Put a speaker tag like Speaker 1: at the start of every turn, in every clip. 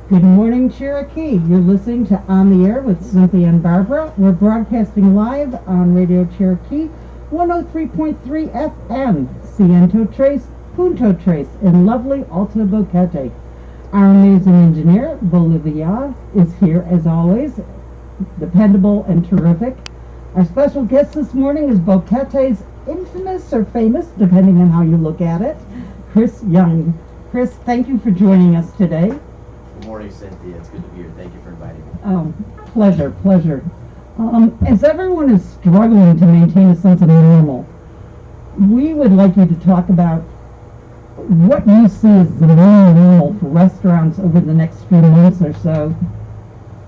Speaker 1: Good morning, Cherokee. You're listening to On the Air with Cynthia and Barbara. We're broadcasting live on Radio Cherokee 103.3 FM, Ciento Tres, Punto Tres, in lovely Alta Boquete. Our amazing engineer, Bolivia, is here as always, dependable and terrific. Our special guest this morning is Boquete's infamous or famous, depending on how you look at it, Chris Young. Chris, thank you for joining us today.
Speaker 2: Good morning, Cynthia. It's good to be here. Thank you for inviting me.
Speaker 1: Oh, pleasure. As everyone is struggling to maintain a sense of normal, we would like you to talk about what you see as the new normal for restaurants over the next few months or so,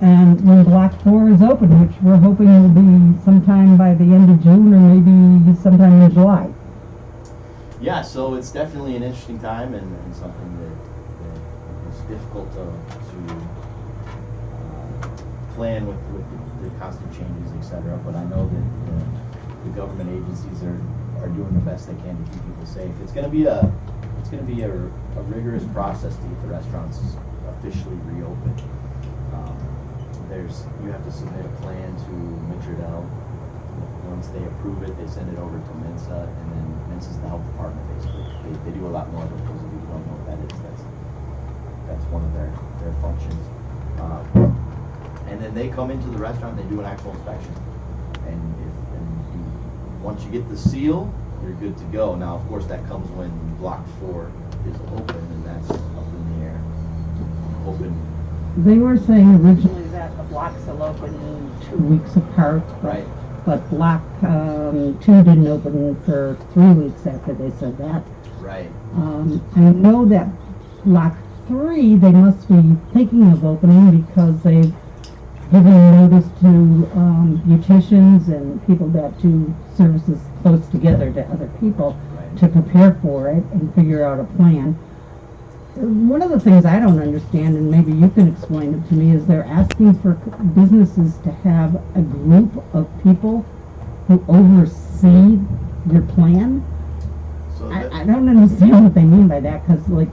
Speaker 1: and when Block 4 is open, which we're hoping will be sometime by the end of June or maybe sometime in July.
Speaker 2: Yeah, so it's definitely an interesting time and something that is difficult to plan with the constant changes, etc. But I know that the government agencies are doing the best they can to keep people safe. It's going to be a rigorous process to get the restaurants officially reopened. You have to submit a plan to Mitradel. Once they approve it, they send it over to Mensa, and then Mensa's the health department basically. They do a lot more, but those of you who don't know what that is, that's one of their functions. And then they come into the restaurant and they do an actual inspection. Once you get the seal, you're good to go. Now, of course, that comes when Block 4 is open, and that's up in the air. Open.
Speaker 1: They were saying originally that the blocks will open 2 weeks apart.
Speaker 2: Right.
Speaker 1: But Block 2 didn't open for 3 weeks after they said that.
Speaker 2: Right.
Speaker 1: I know that Block 3, they must be thinking of opening because they've given notice to beauticians and people that do services close together to other people to prepare for it and figure out a plan. One of the things I don't understand, and maybe you can explain it to me, is they're asking for businesses to have a group of people who oversee your plan.
Speaker 2: So
Speaker 1: I don't understand what they mean by that, because, like,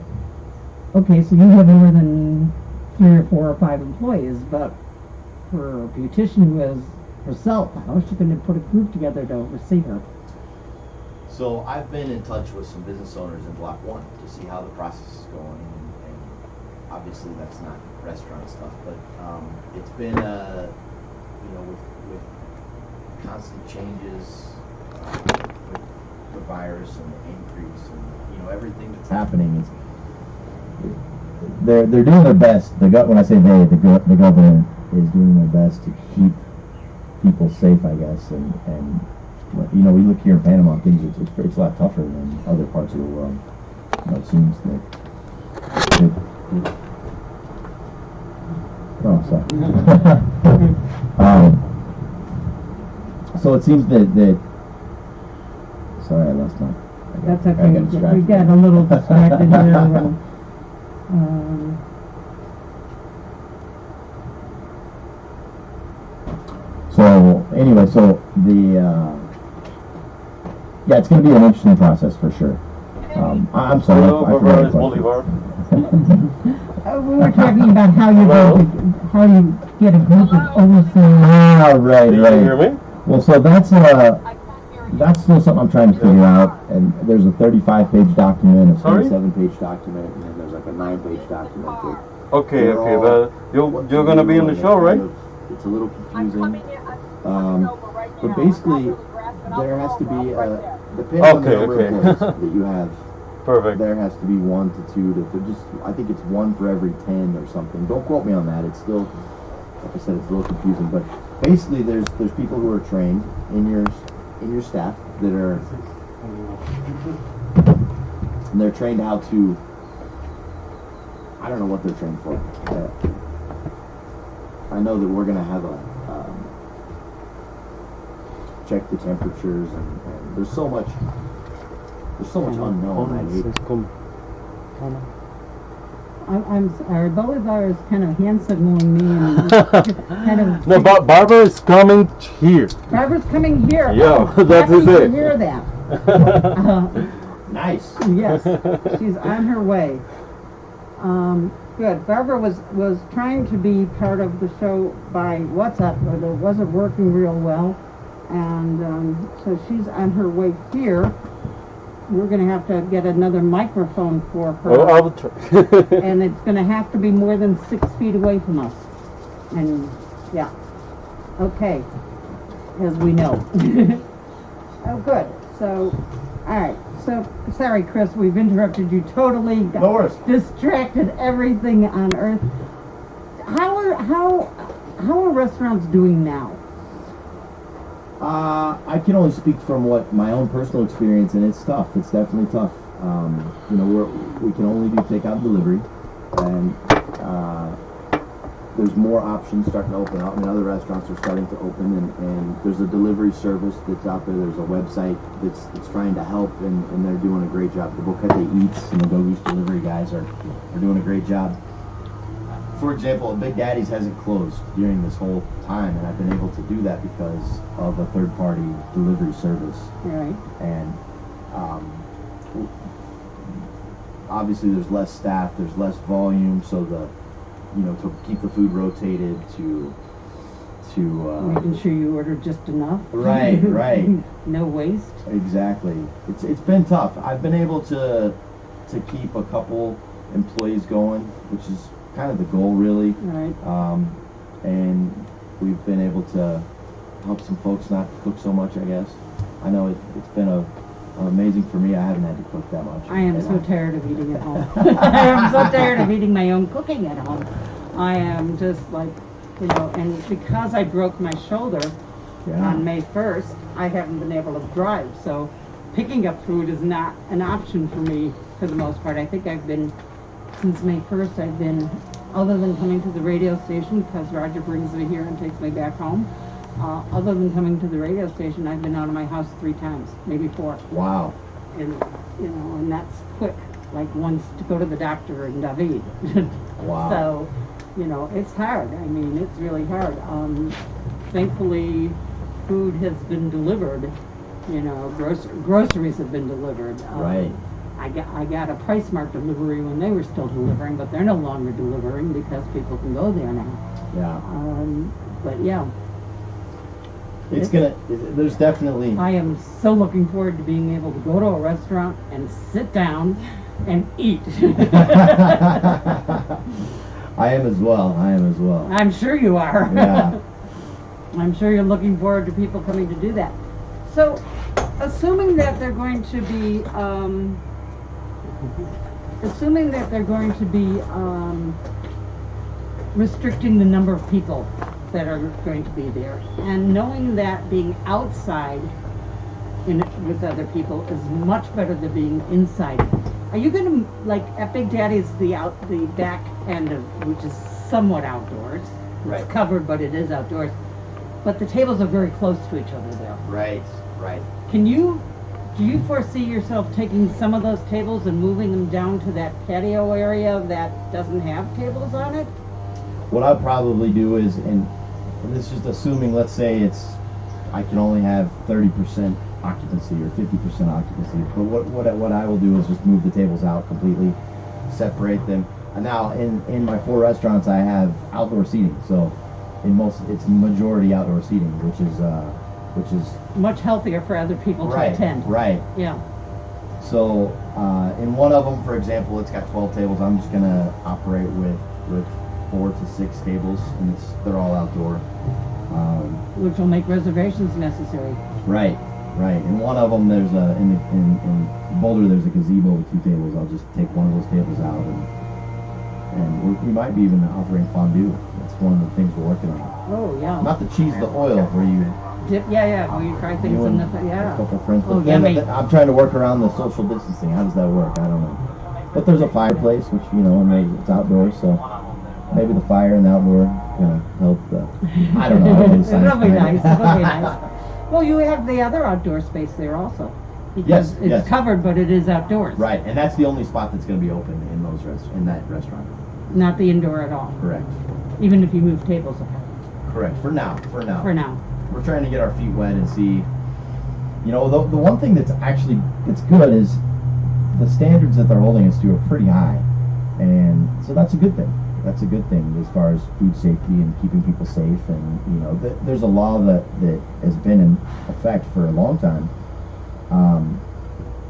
Speaker 1: okay, so you have more than 3 or 4 or 5 employees, but for a beautician who has herself, how is she going to put a group together to oversee her?
Speaker 2: So I've been in touch with some business owners in Block 1 to see how the process is going, and obviously that's not restaurant stuff, but it's been, with constant changes with the virus and the increase and, everything that's happening is they're doing their best. When I say they, the government is doing their best to keep people safe, I guess, and we look here in Panama, things it's a lot tougher than other parts of the world. It seems that. So it seems that. Sorry, I lost my.
Speaker 1: That's okay. We got a little distracted there.
Speaker 2: So anyway, it's going to be an interesting process for sure. I'm sorry.
Speaker 3: Bolivar.
Speaker 1: We were talking about how you get a group of overseers.
Speaker 2: Right.
Speaker 3: Can you hear me?
Speaker 2: Well, so that's still something I'm trying to figure out. And there's a 35-page document, a 27-page document, and then there's like a 9-page document.
Speaker 3: Okay, but you're going to be in the show, right?
Speaker 2: It's a little confusing. But basically, there has to be depending on the number of employees that you have.
Speaker 3: Perfect.
Speaker 2: There has to be 1 to 2 to just. I think it's 1 for every 10 or something. Don't quote me on that. It's still, like I said, it's a little confusing. But basically, there's people who are trained in your staff that are and they're trained how to. I don't know what they're trained for. I know that we're gonna have a check the temperatures, and there's so much unknown. I hate
Speaker 1: I'm sorry, Bolivar is kind of hand signaling me and kind of.
Speaker 3: No, Barbara is coming here.
Speaker 1: Barbara's coming here.
Speaker 3: Yeah,
Speaker 1: Oh,
Speaker 3: that is
Speaker 1: happy to
Speaker 3: it.
Speaker 1: hear that.
Speaker 2: Nice.
Speaker 1: Yes, she's on her way. Good. Barbara was trying to be part of the show by WhatsApp, but it wasn't working real well, and so she's on her way here. We're going to have to get another microphone for her.
Speaker 3: Oh, I will try.
Speaker 1: And it's going to have to be more than 6 feet away from us. And, yeah. Okay. As we know. Oh, good. So, all right. So, sorry, Chris, we've interrupted you totally.
Speaker 2: No worries.
Speaker 1: Distracted everything on earth. How are restaurants doing now?
Speaker 2: I can only speak from what my own personal experience, and it's tough. It's definitely tough. You know, we can only do takeout and delivery, and there's more options starting to open up. I mean, other restaurants are starting to open, and there's a delivery service that's out there. There's a website that's trying to help, and they're doing a great job. The Bocate Eats and the Go Goose delivery guys are doing a great job. For example, Big Daddy's hasn't closed during this whole time, and I've been able to do that because of a third-party delivery service.
Speaker 1: Right.
Speaker 2: And obviously, there's less staff, there's less volume, so to keep the food rotated, to
Speaker 1: making sure you order just enough.
Speaker 2: Right.
Speaker 1: No waste.
Speaker 2: Exactly. It's been tough. I've been able to keep a couple employees going, which is kind of the goal, really.
Speaker 1: Right.
Speaker 2: And we've been able to help some folks not cook so much, I guess. I know it's been amazing for me. I haven't had to cook that much.
Speaker 1: I am so tired of eating at home. I am so tired of eating my own cooking at home. I am just like, and because I broke my shoulder on May 1st, I haven't been able to drive. So picking up food is not an option for me for the most part. I think since May 1st, I've been, other than coming to the radio station, because Roger brings me here and takes me back home, other than coming to the radio station, I've been out of my house 3 times, maybe 4.
Speaker 2: Wow.
Speaker 1: And, and that's quick, like once to go to the doctor in David.
Speaker 2: Wow.
Speaker 1: So, it's hard. I mean, it's really hard. Thankfully, food has been delivered, groceries have been delivered.
Speaker 2: Right.
Speaker 1: I got a Price Mart delivery when they were still delivering, but they're no longer delivering because people can go there now.
Speaker 2: Yeah.
Speaker 1: But yeah.
Speaker 2: There's definitely.
Speaker 1: I am so looking forward to being able to go to a restaurant and sit down and eat.
Speaker 2: I am as well.
Speaker 1: I'm sure you are.
Speaker 2: Yeah.
Speaker 1: I'm sure you're looking forward to people coming to do that. So, assuming that they're going to be restricting the number of people that are going to be there, and knowing that being outside with other people is much better than being inside. Are you going to, like at Big Daddy's, the back end of which is somewhat outdoors?
Speaker 2: Right.
Speaker 1: It's covered, but it is outdoors. But the tables are very close to each other there.
Speaker 2: Right.
Speaker 1: Do you foresee yourself taking some of those tables and moving them down to that patio area that doesn't have tables on it?
Speaker 2: What I'd probably do is, and this is just assuming, let's say I can only have 30% occupancy or 50% occupancy, but what I will do is just move the tables out completely, separate them. And now in my 4 restaurants I have outdoor seating, so it's majority outdoor seating, which is
Speaker 1: much healthier for other people to attend.
Speaker 2: Right.
Speaker 1: Yeah.
Speaker 2: So in one of them, for example, it's got 12 tables. I'm just gonna operate with 4 to 6 tables, and they're all outdoor.
Speaker 1: Which will make reservations necessary.
Speaker 2: Right. In one of them, there's in Boulder, there's a gazebo with 2 tables. I'll just take one of those tables out, and we might be even offering fondue. That's one of the things we're working on.
Speaker 1: Oh yeah.
Speaker 2: Not the cheese, the oil, where you
Speaker 1: dip, yeah, we try things
Speaker 4: You
Speaker 1: in the,
Speaker 4: and
Speaker 1: yeah.
Speaker 4: a couple of friends.
Speaker 1: Oh,
Speaker 4: But then
Speaker 1: yummy.
Speaker 4: I'm trying to work around the social distancing. How does that work? I don't know. But there's a fireplace, which, you know, and it's outdoors, so maybe the fire and the outdoor gonna help the, I don't know. I don't know the science
Speaker 1: It'll be
Speaker 4: behind
Speaker 1: nice,
Speaker 4: it.
Speaker 1: it'll be nice. Well, you have the other outdoor space there also.
Speaker 4: Yes,
Speaker 1: Because it's
Speaker 4: yes.
Speaker 1: covered, but it is outdoors.
Speaker 4: Right, and that's the only spot that's gonna be open in those in that restaurant.
Speaker 1: Not the indoor at all,
Speaker 4: Correct.
Speaker 1: even if you move tables apart,
Speaker 4: Correct. For now.
Speaker 1: for now.
Speaker 4: We're trying to get our feet wet and see. You know, the one thing that's actually it's good is the standards that they're holding us to are pretty high, and so that's a good thing. That's a good thing as far as food safety and keeping people safe. And you know, there's a law that has been in effect for a long time,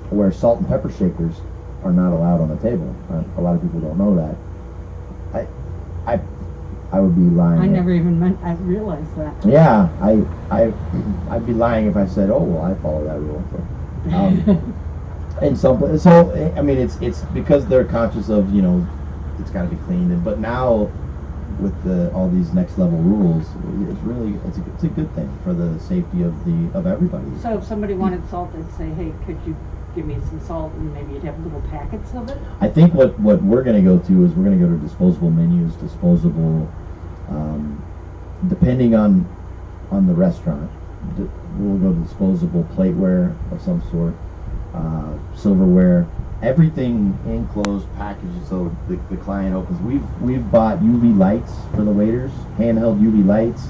Speaker 4: where salt and pepper shakers are not allowed on the table. A lot of people don't know that. I would be lying.
Speaker 1: I never even I realized that.
Speaker 4: Yeah, I'd be lying if I said, oh, well, I follow that rule. In some places, so I mean, it's because they're conscious of, you know, it's got to be cleaned. But now, with all these next level rules, it's really it's a good thing for the safety of everybody.
Speaker 1: So if somebody wanted salt, they'd say, hey, could you give me some salt, and maybe you'd have little packets of it?
Speaker 4: I think what we're going to go to is we're going to go to disposable menus, disposable, depending on the restaurant. We'll go to disposable plateware of some sort, silverware, everything enclosed packages so the client opens. We've bought UV lights for the waiters, handheld UV lights.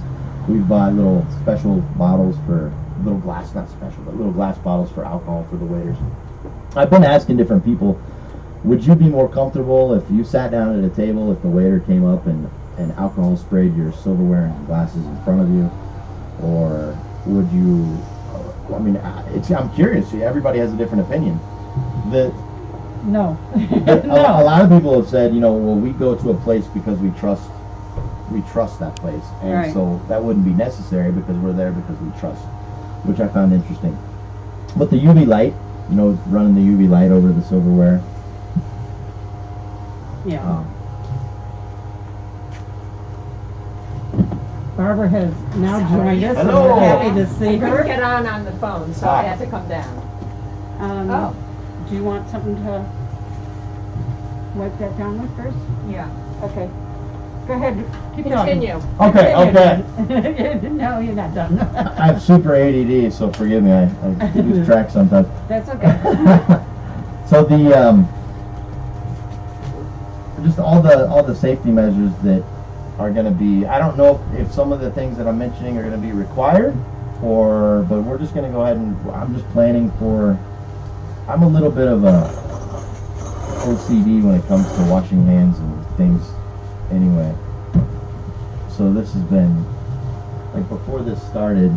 Speaker 4: We've bought little special bottles for little glass, not special, but little glass bottles for alcohol for the waiters. I've been asking different people, would you be more comfortable if you sat down at a table if the waiter came up and alcohol sprayed your silverware and glasses in front of you, or would you? I mean, I'm curious. Everybody has a different opinion.
Speaker 1: No.
Speaker 4: A lot of people have said, you know, well, we go to a place because we trust that place, and
Speaker 1: Right.
Speaker 4: so that wouldn't be necessary because we're there because we trust, which I found interesting. But the UV light, you know, running the UV light over the silverware.
Speaker 1: Yeah. Barbara has now joined us, and
Speaker 4: Hello.
Speaker 1: we're happy to see
Speaker 5: I couldn't
Speaker 1: her.
Speaker 5: get on the phone, so
Speaker 4: Hi.
Speaker 5: I had to come down.
Speaker 1: Um, Do you want something to wipe that down with first?
Speaker 5: Yeah.
Speaker 1: Okay. Go ahead. Keep
Speaker 5: Continue.
Speaker 4: Okay.
Speaker 1: Continue. No, you're not done.
Speaker 4: I have super ADD, so forgive me. I lose track sometimes.
Speaker 1: That's okay.
Speaker 4: So the just all the safety measures that are going to be. I don't know if some of the things that I'm mentioning are going to be required, but we're just going to go ahead and I'm just planning for. I'm a little bit of a OCD when it comes to washing hands and things. Anyway, so this has been like before this started.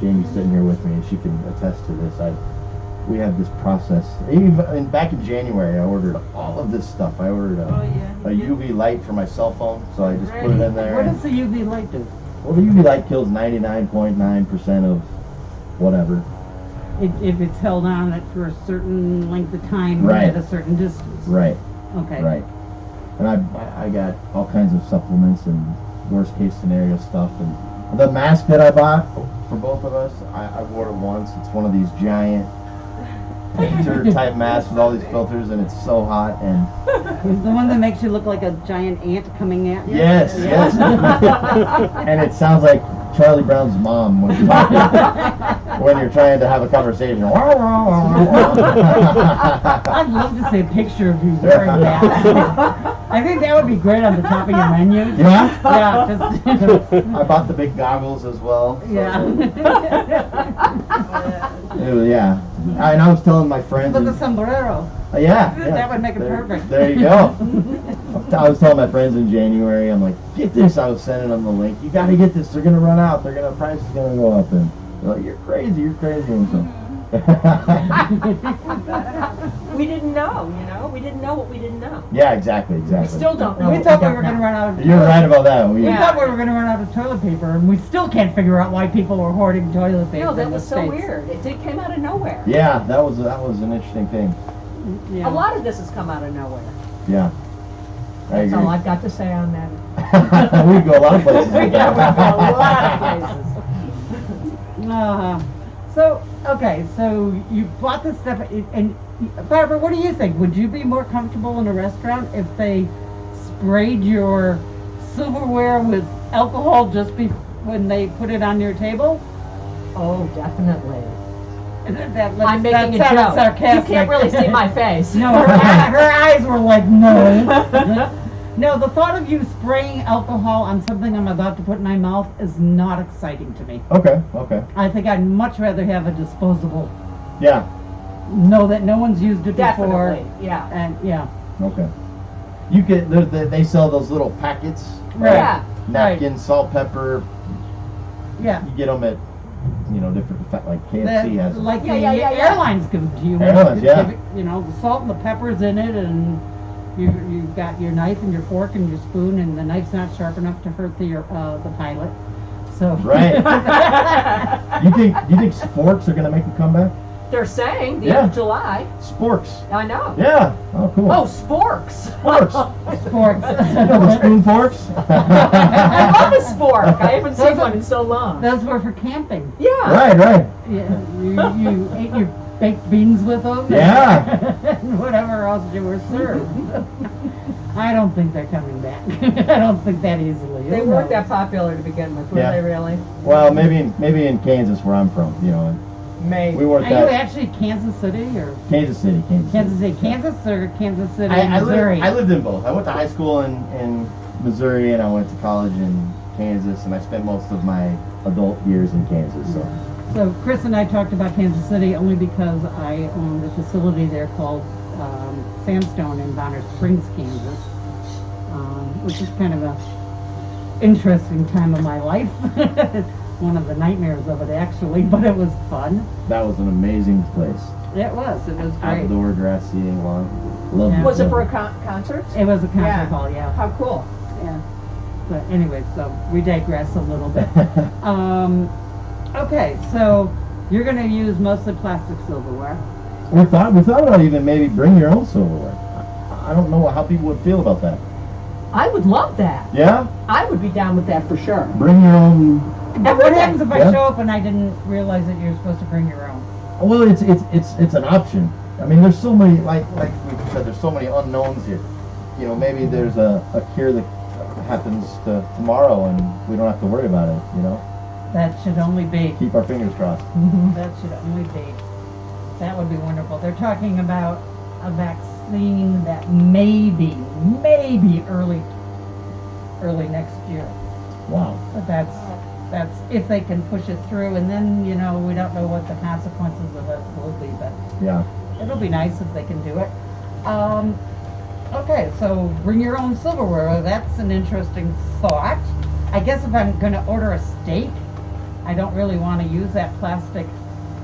Speaker 4: Jamie's sitting here with me, and she can attest to this. We have this process. Even back in January, I ordered all of this stuff. I ordered a UV light for my cell phone, so I just put it in there.
Speaker 1: What does the UV light do?
Speaker 4: Well, the UV light kills 99.9% of whatever.
Speaker 1: If it's held on it for a certain length of time,
Speaker 4: Right.
Speaker 1: at a certain distance.
Speaker 4: Right.
Speaker 1: Okay.
Speaker 4: Right. And I got all kinds of supplements and worst case scenario stuff. And the mask that I bought for both of us, I wore it once. It's one of these giant painter type masks with all these filters, and it's so hot. And
Speaker 1: It's the one that makes you look like a giant ant coming at you.
Speaker 4: yes. And it sounds like Charlie Brown's mom when you're talking, when you're trying to have a conversation.
Speaker 1: I'd love to see a picture of you wearing that. I think that would be great on the top of your menu.
Speaker 4: Yeah?
Speaker 1: Yeah. Just,
Speaker 4: I bought the big goggles as well. So
Speaker 1: yeah.
Speaker 4: Yeah. And I was telling my friends.
Speaker 1: With a sombrero.
Speaker 4: Yeah.
Speaker 1: That would make it
Speaker 4: There-
Speaker 1: perfect.
Speaker 4: There you go. I was telling my friends in January, I'm like, get this. I was sending them the link. You got to get this. They're going to run out. Price is going to go up. And they're like, you're crazy. And so.
Speaker 5: We didn't know, We didn't know what we didn't know.
Speaker 4: Yeah, exactly.
Speaker 5: We still don't know.
Speaker 1: We
Speaker 5: what
Speaker 1: thought we
Speaker 5: don't
Speaker 1: were going to
Speaker 5: know.
Speaker 1: run out of
Speaker 4: You're right about that.
Speaker 1: We thought we were going to run out of toilet paper, and we still can't figure out why people were hoarding toilet paper.
Speaker 5: No, that
Speaker 1: in the
Speaker 5: was so
Speaker 1: States.
Speaker 5: weird. It came out of nowhere.
Speaker 4: Yeah, that was an interesting thing.
Speaker 1: Yeah.
Speaker 5: A lot of this has come out of nowhere.
Speaker 4: Yeah. I
Speaker 5: That's
Speaker 4: agree.
Speaker 5: all I've got to say on that.
Speaker 4: We go a lot of places.
Speaker 5: Yeah, we go a lot of places.
Speaker 1: So, okay, so you bought this stuff, and Barbara, what do you think? Would you be more comfortable in a restaurant if they sprayed your silverware with alcohol just when they put it on your table?
Speaker 5: Oh, definitely.
Speaker 1: I'm
Speaker 5: making a joke.
Speaker 1: Sarcastic.
Speaker 5: You can't really see my face.
Speaker 1: No, her eyes were like, no. No, the thought of you spraying alcohol on something I'm about to put in my mouth is not exciting to me.
Speaker 4: Okay.
Speaker 1: I think I'd much rather have a disposable.
Speaker 4: Yeah.
Speaker 1: Know that no one's used it before.
Speaker 5: Definitely, yeah.
Speaker 1: And yeah.
Speaker 4: Okay. You get they sell those little packets.
Speaker 1: Right.
Speaker 5: Yeah.
Speaker 4: Napkins, salt, pepper.
Speaker 1: Yeah.
Speaker 4: You get them at different like KFC has.
Speaker 1: Like the
Speaker 5: Yeah.
Speaker 1: airlines give to you.
Speaker 4: Airlines, yeah.
Speaker 1: The salt and the pepper's in it, and you've got your knife and your fork and your spoon, and the knife's not sharp enough to hurt the pilot. So.
Speaker 4: Right. you think sporks are gonna make a comeback?
Speaker 5: They're saying the end of July.
Speaker 4: Sporks.
Speaker 5: I know.
Speaker 4: Yeah. Oh, cool.
Speaker 5: Oh, sporks.
Speaker 4: Sporks.
Speaker 1: Sporks.
Speaker 4: You know the spoon forks?
Speaker 5: I love a spork. I haven't seen one in so long.
Speaker 1: Those were for camping.
Speaker 5: Yeah.
Speaker 4: Right.
Speaker 1: Yeah, you ate your baked beans with them.
Speaker 4: Yeah.
Speaker 1: And whatever else you were served. I don't think they're coming back. I don't think that easily.
Speaker 5: They weren't that popular to begin with, were they really?
Speaker 4: Well, maybe in Kansas where I'm from,
Speaker 5: Maybe.
Speaker 4: we weren't
Speaker 1: Are you
Speaker 4: that.
Speaker 1: actually Kansas City or
Speaker 4: Kansas City.
Speaker 1: Kansas or Kansas City,
Speaker 4: I
Speaker 1: Missouri?
Speaker 4: lived in both. I went to high school in Missouri, and I went to college in Kansas, and I spent most of my adult years in Kansas.
Speaker 1: So Chris and I talked about Kansas City only because I own the facility there called Sandstone in Bonner Springs, Kansas, which is kind of a interesting time of my life. One of the nightmares of it, actually, but it was fun.
Speaker 4: That was an amazing place.
Speaker 1: It was great.
Speaker 4: Outdoor grass seating, loved
Speaker 1: Yeah.
Speaker 4: it.
Speaker 5: Was it for a concert?
Speaker 1: It was a concert
Speaker 5: Yeah.
Speaker 1: hall, yeah.
Speaker 5: How cool.
Speaker 1: Yeah. But anyway, so we digress a little bit. Okay, so you're going to use mostly plastic silverware.
Speaker 4: We thought about even maybe bring your own silverware. I don't know how people would feel about that.
Speaker 5: I would love that.
Speaker 4: Yeah?
Speaker 5: I would be down with that for sure.
Speaker 4: Bring your own.
Speaker 1: And what happens if I
Speaker 4: Yeah.
Speaker 1: show up and I didn't realize that you're supposed to bring your own?
Speaker 4: Well, it's an option. I mean, there's so many, like we said, there's so many unknowns here. Maybe there's a cure that happens tomorrow, and we don't have to worry about it.
Speaker 1: That should only be.
Speaker 4: Keep our fingers crossed.
Speaker 1: That should only be. That would be wonderful. They're talking about a vaccine that maybe early next year.
Speaker 4: Wow.
Speaker 1: But that's if they can push it through, and then we don't know what the consequences of it will be, but
Speaker 4: Yeah.
Speaker 1: it'll be nice if they can do it. Okay, so bring your own silverware. That's an interesting thought. I guess if I'm going to order a steak, I don't really want to use that plastic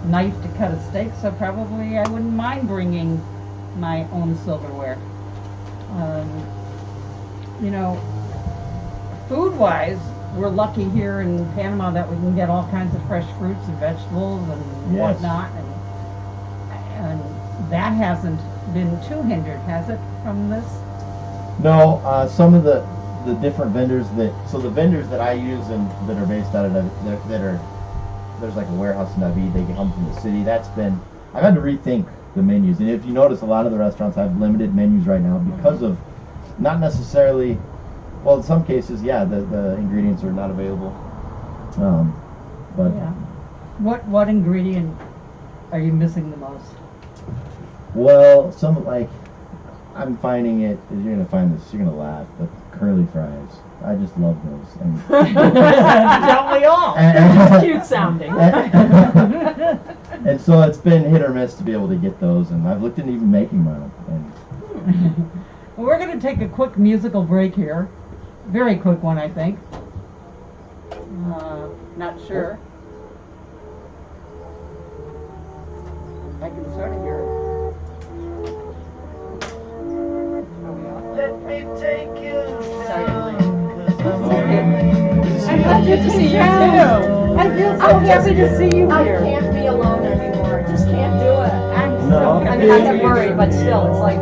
Speaker 1: knife to cut a steak, so probably I wouldn't mind bringing my own silverware. Food-wise, we're lucky here in Panama that we can get all kinds of fresh fruits and vegetables and
Speaker 4: Yes.
Speaker 1: whatnot, and that hasn't been too hindered, has it, from this?
Speaker 4: No, some of the different vendors the vendors that I use and that are based out of there's like a warehouse in David, they come from the city. I've had to rethink the menus, and if you notice, a lot of the restaurants have limited menus right now because of not necessarily. Well, in some cases, yeah, the ingredients are not available. But
Speaker 1: Yeah. What ingredient are you missing the most?
Speaker 4: well, I'm finding it. You're gonna find this. You're gonna laugh. The curly fries. I just love those. And,
Speaker 1: Don't we all?
Speaker 5: It's cute sounding.
Speaker 4: and so it's been hit or miss to be able to get those, and I've looked into even making my own. And
Speaker 1: Well, we're going to take a quick musical break here. Very quick one, I think. Not sure. I can sort of hear it. Are we on?
Speaker 6: Let me take you
Speaker 1: Sorry.
Speaker 6: down.
Speaker 5: I'm glad to see you too.
Speaker 1: I feel so happy to see you
Speaker 5: I
Speaker 1: here.
Speaker 5: can't be alone anymore. I just can't do it.
Speaker 1: I'm
Speaker 4: No.
Speaker 1: so
Speaker 5: I mean, I get worried, but still, it's like,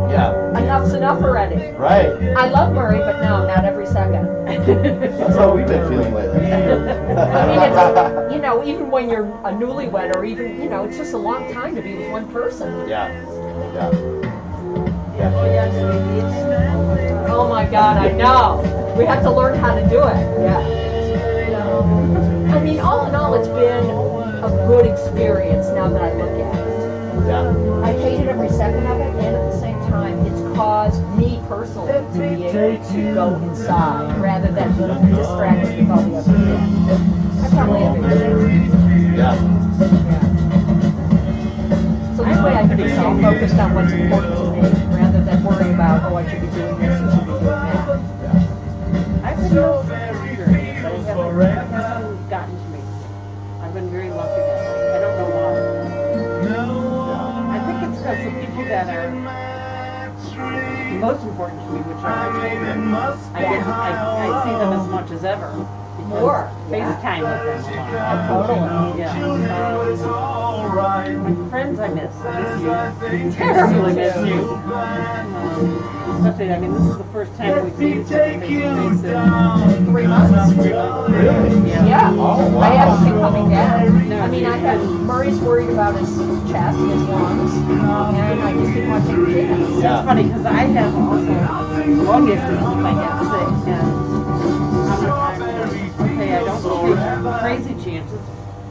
Speaker 2: Yeah.
Speaker 5: Enough's enough already.
Speaker 2: Right.
Speaker 5: I love Murray, but no, not every second.
Speaker 2: That's how we've been feeling lately.
Speaker 5: I mean, it's, you know, even when you're a newlywed or even, you know, it's just a long time to be with one person.
Speaker 2: Yeah. Yeah.
Speaker 5: Oh, yes, sweetie. Oh my God, I know. We have to learn how to do it. Yeah. I mean, all in all, it's been a good experience now that I look at it.
Speaker 2: Yeah.
Speaker 5: I hated every second of it, and at the same time, it's caused me personally to be able to go inside rather than be distracted with all the other things. I probably have it.
Speaker 2: Yeah.
Speaker 5: So this way I can be so focused on what's important to me rather than worry about, oh, I should be doing this, I should be doing that.
Speaker 6: I've been no experience, but it hasn't gotten to me. I've been very lucky that way. I don't know why. I think it's because the people that are most important to me, which are my children, I see them as much as ever.
Speaker 5: More.
Speaker 6: FaceTime with them a lot.
Speaker 5: Totally.
Speaker 6: Yeah. My friends I miss. I miss you. Terribly miss you. Especially, I mean, this is the first time we've seen each other face-to-face in
Speaker 5: 3 months.
Speaker 2: Really?
Speaker 5: Yeah.
Speaker 2: Oh, wow.
Speaker 5: I haven't been coming down. I mean, I had Murray's worried about his chest, his lungs, and I just didn't want to take a chance.
Speaker 2: Yeah.
Speaker 6: That's funny because I have also long distance if I get sick, and okay, I don't take crazy chances,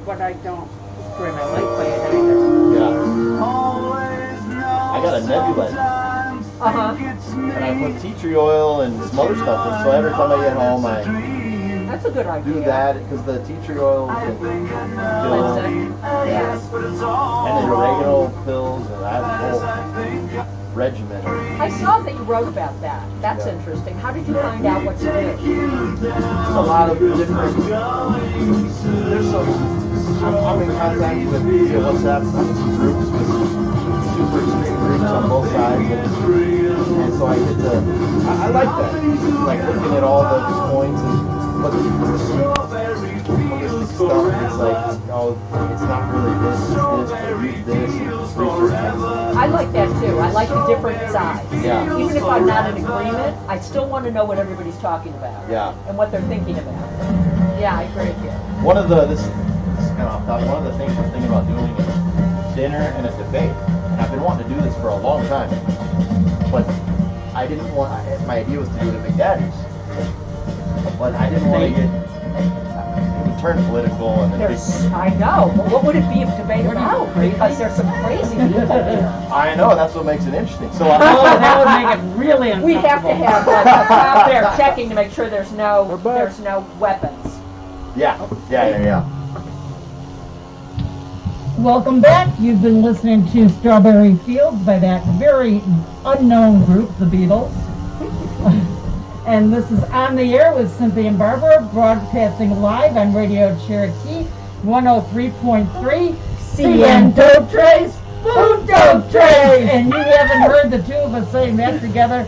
Speaker 6: but I don't destroy my life by it either.
Speaker 2: Yeah. I got a nebulizer.
Speaker 5: Uh-huh.
Speaker 2: And I put tea tree oil and some other stuff in, so every time I get home I
Speaker 5: That's a good idea.
Speaker 2: do that, because the tea tree oil can kill,
Speaker 5: Yes.
Speaker 2: and then oregano pills, and I have a whole regimen.
Speaker 5: I saw that you wrote about that. That's interesting. How did you find out what to do?
Speaker 2: There's a lot of different, there's some, I'm in contact with via WhatsApp with some groups, with super extreme groups on both sides, and so I get to, I like that, like looking at all the points and looking for some holistic stuff, and it's like, no, it's not really this, it's this, but use this, and research it.
Speaker 5: I like that too. I like the different sides.
Speaker 2: Yeah.
Speaker 5: Even if I'm not in agreement, I still want to know what everybody's talking about.
Speaker 2: Yeah.
Speaker 5: And what they're thinking about. Yeah, I agree with you.
Speaker 2: One of the, this is kind of off topic, one of the things we're thinking about doing is dinner and a debate. And I've been wanting to do this for a long time. But I didn't want, my idea was to do it at McDaddy's. But I didn't want to get, it would turn political and then
Speaker 5: I know, but what would it be if debate about? Because there's some crazy people here.
Speaker 2: I know, that's what makes it interesting. So
Speaker 6: Oh, that would make it really uncomfortable.
Speaker 5: We have to have like a cop there checking to make sure there's no weapons.
Speaker 2: yeah.
Speaker 1: Welcome back. You've been listening to Strawberry Fields by that very unknown group, the Beatles. And this is On the Air with Cynthia and Barbara, broadcasting live on Radio Cherokee 103.3 Ciento Tres Punto Tres. And you haven't heard the two of us saying that together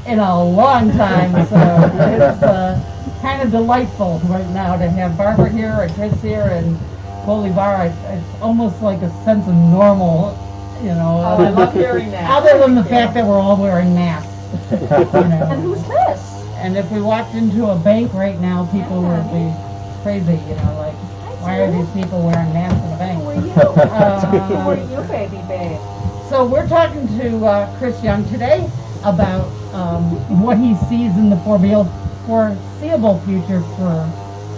Speaker 1: in a long time, so it's kind of delightful right now to have Barbara here and Chris here and Bolivar. It's almost like a sense of normal, you know.
Speaker 5: Oh, I love hearing that.
Speaker 1: Other than the fact that we're all wearing masks. You know.
Speaker 5: And who's this?
Speaker 1: And if we walked into a bank right now, people would be crazy, you know, like, why are these people wearing masks in a bank?
Speaker 5: Who are you? Who are you, baby babe?
Speaker 1: So we're talking to Chris Young today about what he sees in the foreseeable future for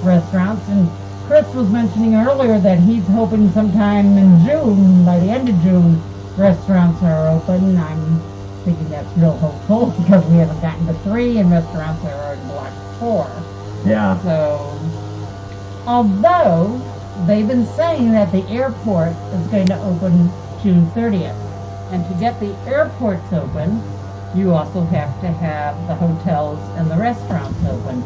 Speaker 1: restaurants. And Chris was mentioning earlier that he's hoping sometime in June, by the end of June, restaurants are open. I'm thinking that's real hopeful because we haven't gotten to 3 and restaurants are in block 4.
Speaker 4: Yeah.
Speaker 1: So, although they've been saying that the airport is going to open June 30th. And to get the airports open, you also have to have the hotels and the restaurants open.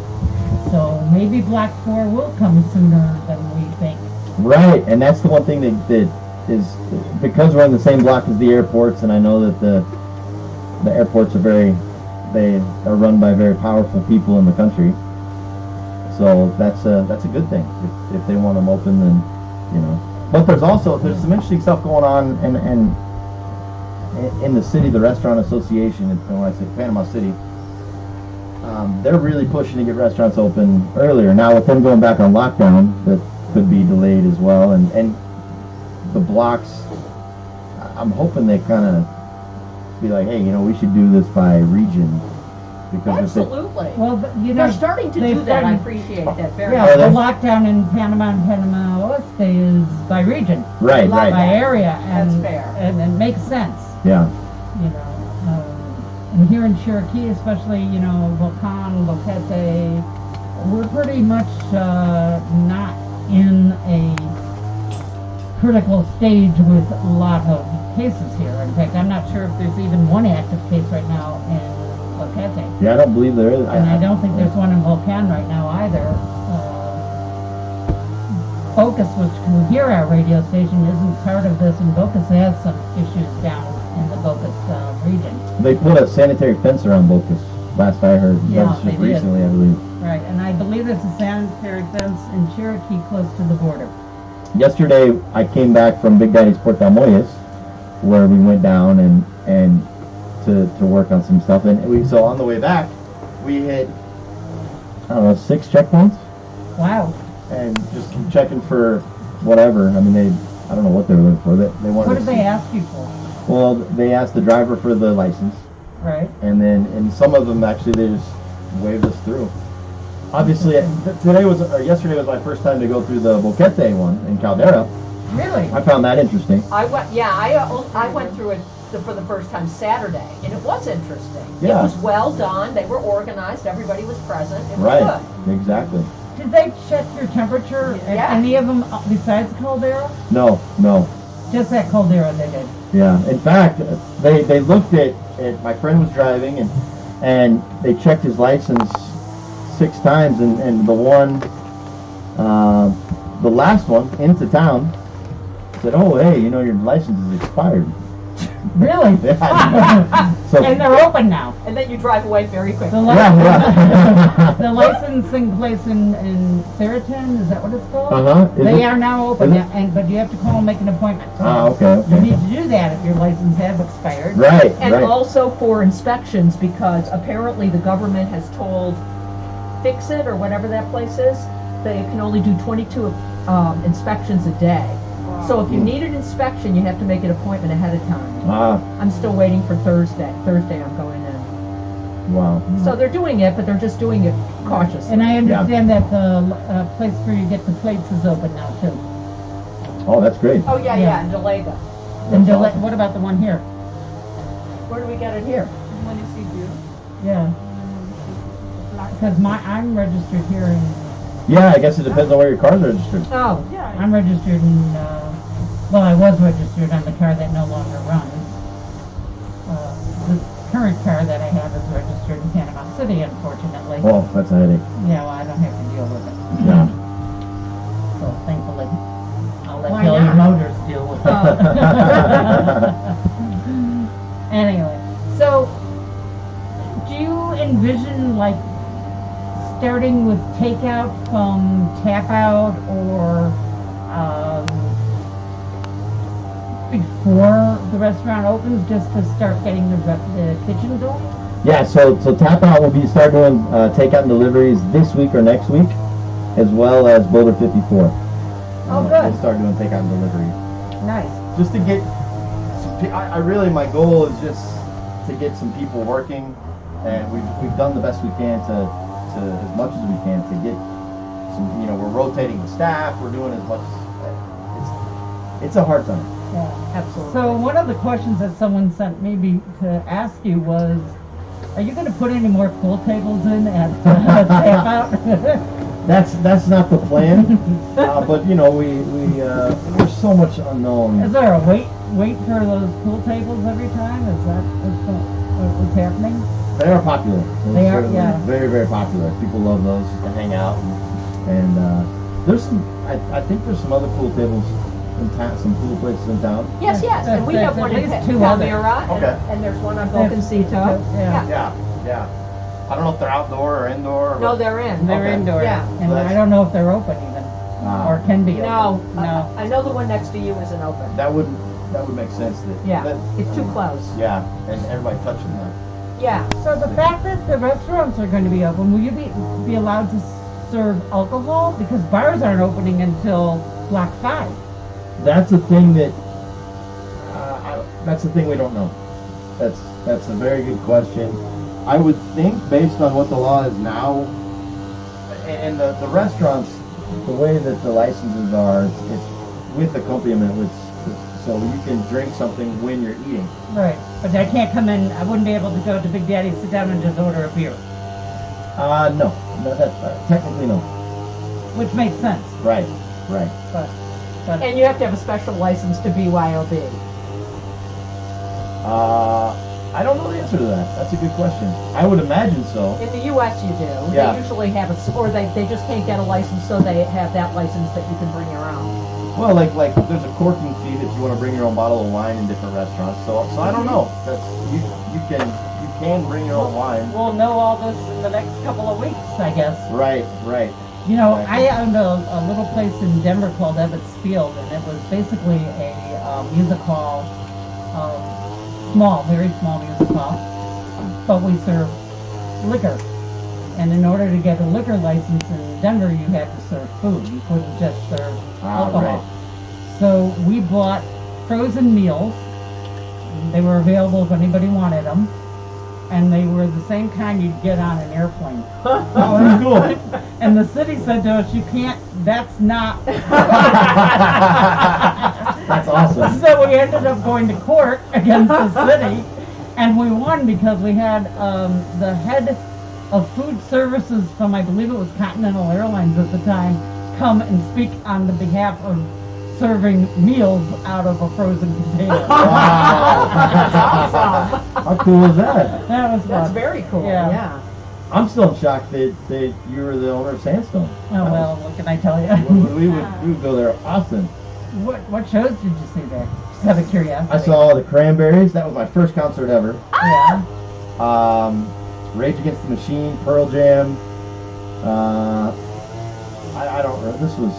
Speaker 1: So maybe block 4 will come sooner than we think.
Speaker 4: Right, and that's the one thing that is, because we're in the same block as the airports, and I know that the airports are they are run by very powerful people in the country. So that's a good thing. If they want them open, then, you know. But there's some interesting stuff going on, and in the city, the Restaurant Association, and when I say Panama City, they're really pushing to get restaurants open earlier. Now with them going back on lockdown, that could be delayed as well. And the blocks, I'm hoping they kind of be like, hey, we should do this by region. Because
Speaker 5: Absolutely.
Speaker 1: Well,
Speaker 5: they're starting to do that. I appreciate that very
Speaker 1: yeah,
Speaker 5: much.
Speaker 1: the lockdown in Panama and Panama Oeste is by region.
Speaker 4: Right.
Speaker 1: By area. And,
Speaker 5: That's fair.
Speaker 1: And it makes sense.
Speaker 4: Yeah.
Speaker 1: And here in Cherokee, especially, Volcan, Boquete, we're pretty much not in a critical stage with a lot of cases here. In fact, I'm not sure if there's even one active case right now in Boquete.
Speaker 4: Yeah, I don't believe there is.
Speaker 1: And I don't think there's one in Volcan right now either. Focus, which can hear our radio station, isn't part of this, and Bocas has some issues down in the Bocas region.
Speaker 4: They put a sanitary fence around Bocas, last I heard.
Speaker 1: Yeah,
Speaker 4: That's
Speaker 1: they
Speaker 4: just
Speaker 1: did.
Speaker 4: recently, I believe.
Speaker 1: Right, and I believe there's a sanitary fence in Cherokee close to the border.
Speaker 4: Yesterday, I came back from Big Daddy's Port Almoyes, where we went down and to work on some stuff. And so on the way back, we hit, 6 checkpoints.
Speaker 1: Wow.
Speaker 4: And just checking for whatever. I mean, I don't know what they were looking for. They wanted
Speaker 1: What
Speaker 4: to
Speaker 1: did
Speaker 4: see-
Speaker 1: they ask you for?
Speaker 4: Well, they asked the driver for the license,
Speaker 1: Right.
Speaker 4: and then some of them actually they just waved us through. Obviously, yesterday was my first time to go through the Boquete one in Caldera.
Speaker 1: Really?
Speaker 4: I found that interesting.
Speaker 5: I went through it for the first time Saturday, and it was interesting.
Speaker 4: Yeah.
Speaker 5: It was well done. They were organized. Everybody was present. It was
Speaker 4: Right.
Speaker 5: good.
Speaker 4: Exactly.
Speaker 1: Did they check your temperature
Speaker 5: Yeah.
Speaker 1: at any of them besides Caldera?
Speaker 4: No.
Speaker 1: Just at Caldera they did.
Speaker 4: Yeah. In fact, they looked at my friend was driving and they checked his license 6 times and the one, the last one into town said, "Oh, hey, your license is expired."
Speaker 1: Really?
Speaker 4: Yeah. So
Speaker 1: And they're open now.
Speaker 5: And then you drive away very quickly.
Speaker 1: The,
Speaker 4: yeah.
Speaker 1: the licensing place in Theriton, is that what it's called?
Speaker 4: Is
Speaker 1: They
Speaker 4: it?
Speaker 1: are now open,
Speaker 4: Is it?
Speaker 1: but you have to call and make an appointment.
Speaker 4: Okay.
Speaker 1: You need to do that if your license has expired.
Speaker 4: Right.
Speaker 5: And
Speaker 4: right.
Speaker 5: also for inspections, because apparently the government has told Fix It or whatever that place is, they can only do 22 inspections a day. So if you need an inspection, you have to make an appointment ahead of time. I'm still waiting for Thursday. Thursday I'm going in.
Speaker 4: Wow.
Speaker 5: So they're doing it, but they're just doing it cautiously.
Speaker 1: And I understand that the place where you get the plates is open now too.
Speaker 4: Oh, that's great.
Speaker 5: Oh, yeah, in Delega.
Speaker 1: And what about the one here?
Speaker 5: Where do we get it here?
Speaker 6: When you see you.
Speaker 1: Yeah. Because I'm registered here in,
Speaker 4: Yeah, I guess it depends on where your car's registered.
Speaker 5: Oh,
Speaker 6: Yeah.
Speaker 1: I'm registered in, I was registered on the car that no longer runs. The current car that I have is registered in Panama City, unfortunately.
Speaker 4: Oh, that's a headache.
Speaker 1: Yeah, well, I don't have to deal with it.
Speaker 4: Yeah.
Speaker 1: So thankfully, I'll let
Speaker 5: Why
Speaker 1: Billy
Speaker 5: not?
Speaker 1: Motors deal with it. Anyway, so do you envision starting with takeout from tap out or before the restaurant opens, just to start getting the kitchen going?
Speaker 4: Yeah, so Tap Out will start doing takeout and deliveries this week or next week, as well as Boulder 54.
Speaker 5: Oh, good.
Speaker 4: We'll start doing takeout and delivery.
Speaker 1: Nice.
Speaker 4: Just to get my goal is just to get some people working, and we've done the best we can to as much as we can to get some. We're rotating the staff. We're doing as much. It's a hard time.
Speaker 1: Yeah.
Speaker 5: absolutely.
Speaker 1: So one of the questions that someone sent me to ask you was, are you going to put any more pool tables in at tap out?
Speaker 4: That's not the plan, but there's so much unknown.
Speaker 1: Is there a wait for those pool tables every time? Is that what's happening?
Speaker 4: They are popular.
Speaker 1: They are,
Speaker 4: certainly
Speaker 1: yeah.
Speaker 4: very, very popular. People love those just to hang out, and there's some. I think there's some other pool tables in town, some pool places in town.
Speaker 5: Yes, and we
Speaker 1: There's
Speaker 5: have one
Speaker 1: at
Speaker 5: in
Speaker 1: least 2 others.
Speaker 5: Palmyra,
Speaker 4: Okay.
Speaker 5: and there's one on
Speaker 1: There's-
Speaker 5: Bocancito.
Speaker 1: yeah.
Speaker 4: Yeah. I don't know if they're outdoor or indoor.
Speaker 5: No, they're in.
Speaker 1: They're
Speaker 4: Okay.
Speaker 1: indoor.
Speaker 5: Yeah.
Speaker 1: And I don't know if they're open even, or can be
Speaker 5: No,
Speaker 1: open. No.
Speaker 5: I know the one next to you isn't open.
Speaker 4: That wouldn't. that would make sense.
Speaker 5: Yeah, it's too close.
Speaker 4: Yeah, and everybody touching that.
Speaker 5: Yeah.
Speaker 1: So the fact that the restaurants are going to be open, will you be allowed to serve alcohol? Because bars aren't opening until Black 5.
Speaker 4: That's a thing that that's the thing we don't know. That's a very good question. I would think based on what the law is now, and the restaurants, the way that the licenses are, it's with accompaniment, so you can drink something when you're eating.
Speaker 1: Right. But I can't come in, I wouldn't be able to go to Big Daddy, sit down and just order a beer.
Speaker 4: No, that technically no.
Speaker 1: Which makes sense.
Speaker 4: Right.
Speaker 1: But
Speaker 5: And you have to have a special license to BYOB.
Speaker 4: I don't know the answer to that. That's a good question. I would imagine so.
Speaker 5: In the U.S. you do.
Speaker 4: Yeah.
Speaker 5: They usually have or they just can't get a license, so they have that license that you can bring your own.
Speaker 4: Well, like there's a corking fee that you want to bring your own bottle of wine in different restaurants. So I don't know. That's you can bring your own wine.
Speaker 1: we'll know all this in the next couple of weeks, I guess.
Speaker 4: Right.
Speaker 1: You know,
Speaker 4: Exactly.
Speaker 1: I owned a little place in Denver called Ebbets Field, and it was basically a music hall, very small music hall, but we served liquor. And in order to get a liquor license in Denver, you had to serve food. You couldn't just serve alcohol.
Speaker 4: Right.
Speaker 1: So we bought frozen meals. They were available if anybody wanted them. And they were the same kind you'd get on an airplane.
Speaker 4: Oh, that's cool.
Speaker 1: And the city said to us, you can't, that's not.
Speaker 4: That's awesome.
Speaker 1: So we ended up going to court against the city, and we won because we had the head of food services from, I believe it was Continental Airlines at the time, come and speak on the behalf of serving meals out of a frozen container.
Speaker 4: Wow.
Speaker 5: That's awesome.
Speaker 4: How cool is that?
Speaker 1: That was
Speaker 5: That's
Speaker 1: fun.
Speaker 5: very cool.
Speaker 1: Yeah.
Speaker 5: Yeah.
Speaker 4: I'm still in shock that you were the owner of Sandstone.
Speaker 1: Oh well, what can I tell you?
Speaker 4: We would go there often.
Speaker 1: What shows did you see there? Just out of curiosity.
Speaker 4: I saw the Cranberries. That was my first concert ever.
Speaker 1: Yeah.
Speaker 4: Rage Against the Machine, Pearl Jam. I don't know. This was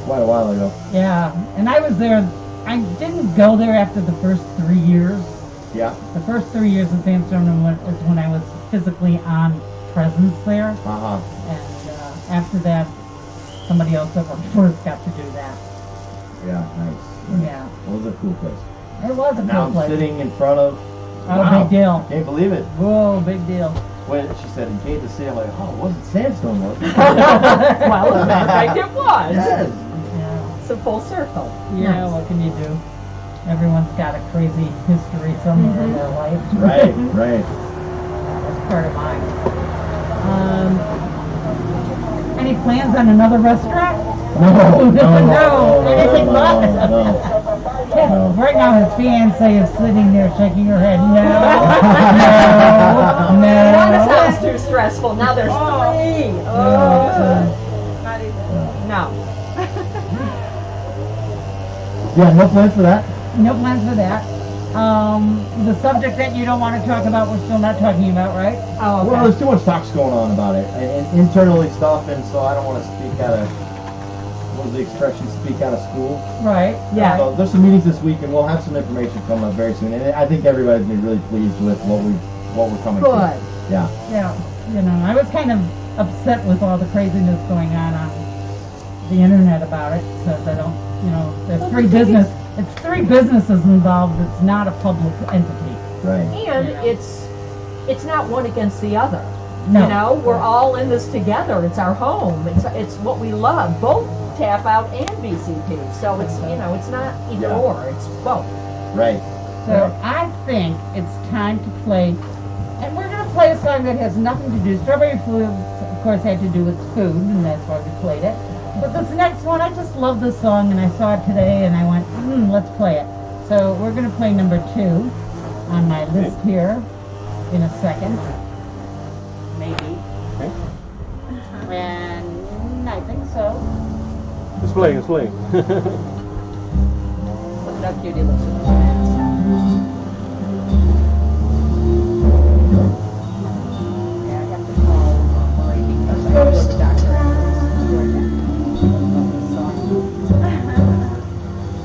Speaker 4: quite a while ago.
Speaker 1: Yeah, and I was there. I didn't go there after the first 3 years.
Speaker 4: Yeah.
Speaker 1: The first 3 years of Sandstone is when I was physically on presence there.
Speaker 4: Uh-huh.
Speaker 1: And after that, somebody else that worked for us got to do that.
Speaker 4: Yeah, nice.
Speaker 1: Yeah.
Speaker 4: Well, it was a cool place.
Speaker 1: It was a
Speaker 4: Now
Speaker 1: cool
Speaker 4: I'm
Speaker 1: place.
Speaker 4: sitting in front of...
Speaker 1: Oh,
Speaker 4: wow,
Speaker 1: big deal.
Speaker 4: Can't believe it.
Speaker 1: Whoa, big deal.
Speaker 4: When she said in Kansas City, I'm like, oh, it wasn't Sandstone, was it?
Speaker 5: Well, as a matter of fact, it was.
Speaker 4: Yes.
Speaker 1: Yeah.
Speaker 5: It's a full circle.
Speaker 1: Yeah, what can you do? Everyone's got a crazy history somewhere in their life.
Speaker 4: Right.
Speaker 1: That's part of mine. Any plans on another restaurant?
Speaker 4: No,
Speaker 1: anything but.
Speaker 4: No.
Speaker 1: Right now, his fiance is sitting there shaking her head. No, no,
Speaker 5: That
Speaker 1: no.
Speaker 5: sounds too stressful. Now there's three.
Speaker 6: Not even.
Speaker 5: No.
Speaker 4: Yeah, no plans for that?
Speaker 1: No plans for that. The subject that you don't want to talk about, we're still not talking about, right?
Speaker 5: Oh, okay.
Speaker 4: Well, there's too much talks going on about it, and internally stuff, and so I don't want to speak out of, what was the expression, speak out of school.
Speaker 1: Right.
Speaker 5: Yeah.
Speaker 4: So there's some meetings this week, and we'll have some information coming up very soon, and I think everybody's been really pleased with what we're coming to.
Speaker 5: Good.
Speaker 4: Yeah.
Speaker 1: Yeah. You know, I was kind of upset with all the craziness going on the internet about it, because I don't, you know, there's it's three businesses involved. It's not a public entity.
Speaker 4: Right.
Speaker 5: And
Speaker 1: Yeah.
Speaker 5: it's not one against the other.
Speaker 1: No.
Speaker 5: You know, we're all in this together. It's our home. It's what we love. Both Tap Out and BCP. So it's, you know, it's not either
Speaker 4: Yeah.
Speaker 5: or. It's both.
Speaker 4: Right.
Speaker 1: So I think it's time to play, and we're going to play a song that has nothing to do. Strawberry Fields, of course, had to do with food, and that's why we played it. But this next one, I just love this song, and I saw it today, and I went, let's play it. So we're going to play number 2 on my list here in a second. Maybe. And I think so.
Speaker 3: It's playing.
Speaker 5: Look how cute he looks. Yeah, I have to call Marie because I have to go to the doctor.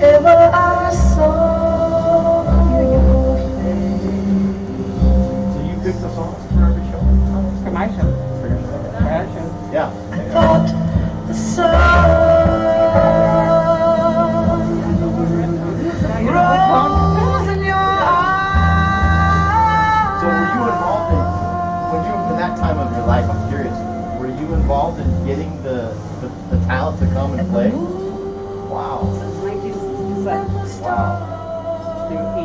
Speaker 7: Ever I saw
Speaker 4: involved in getting the talent to come and play? Wow.
Speaker 6: Since 1967
Speaker 4: Wow.
Speaker 6: through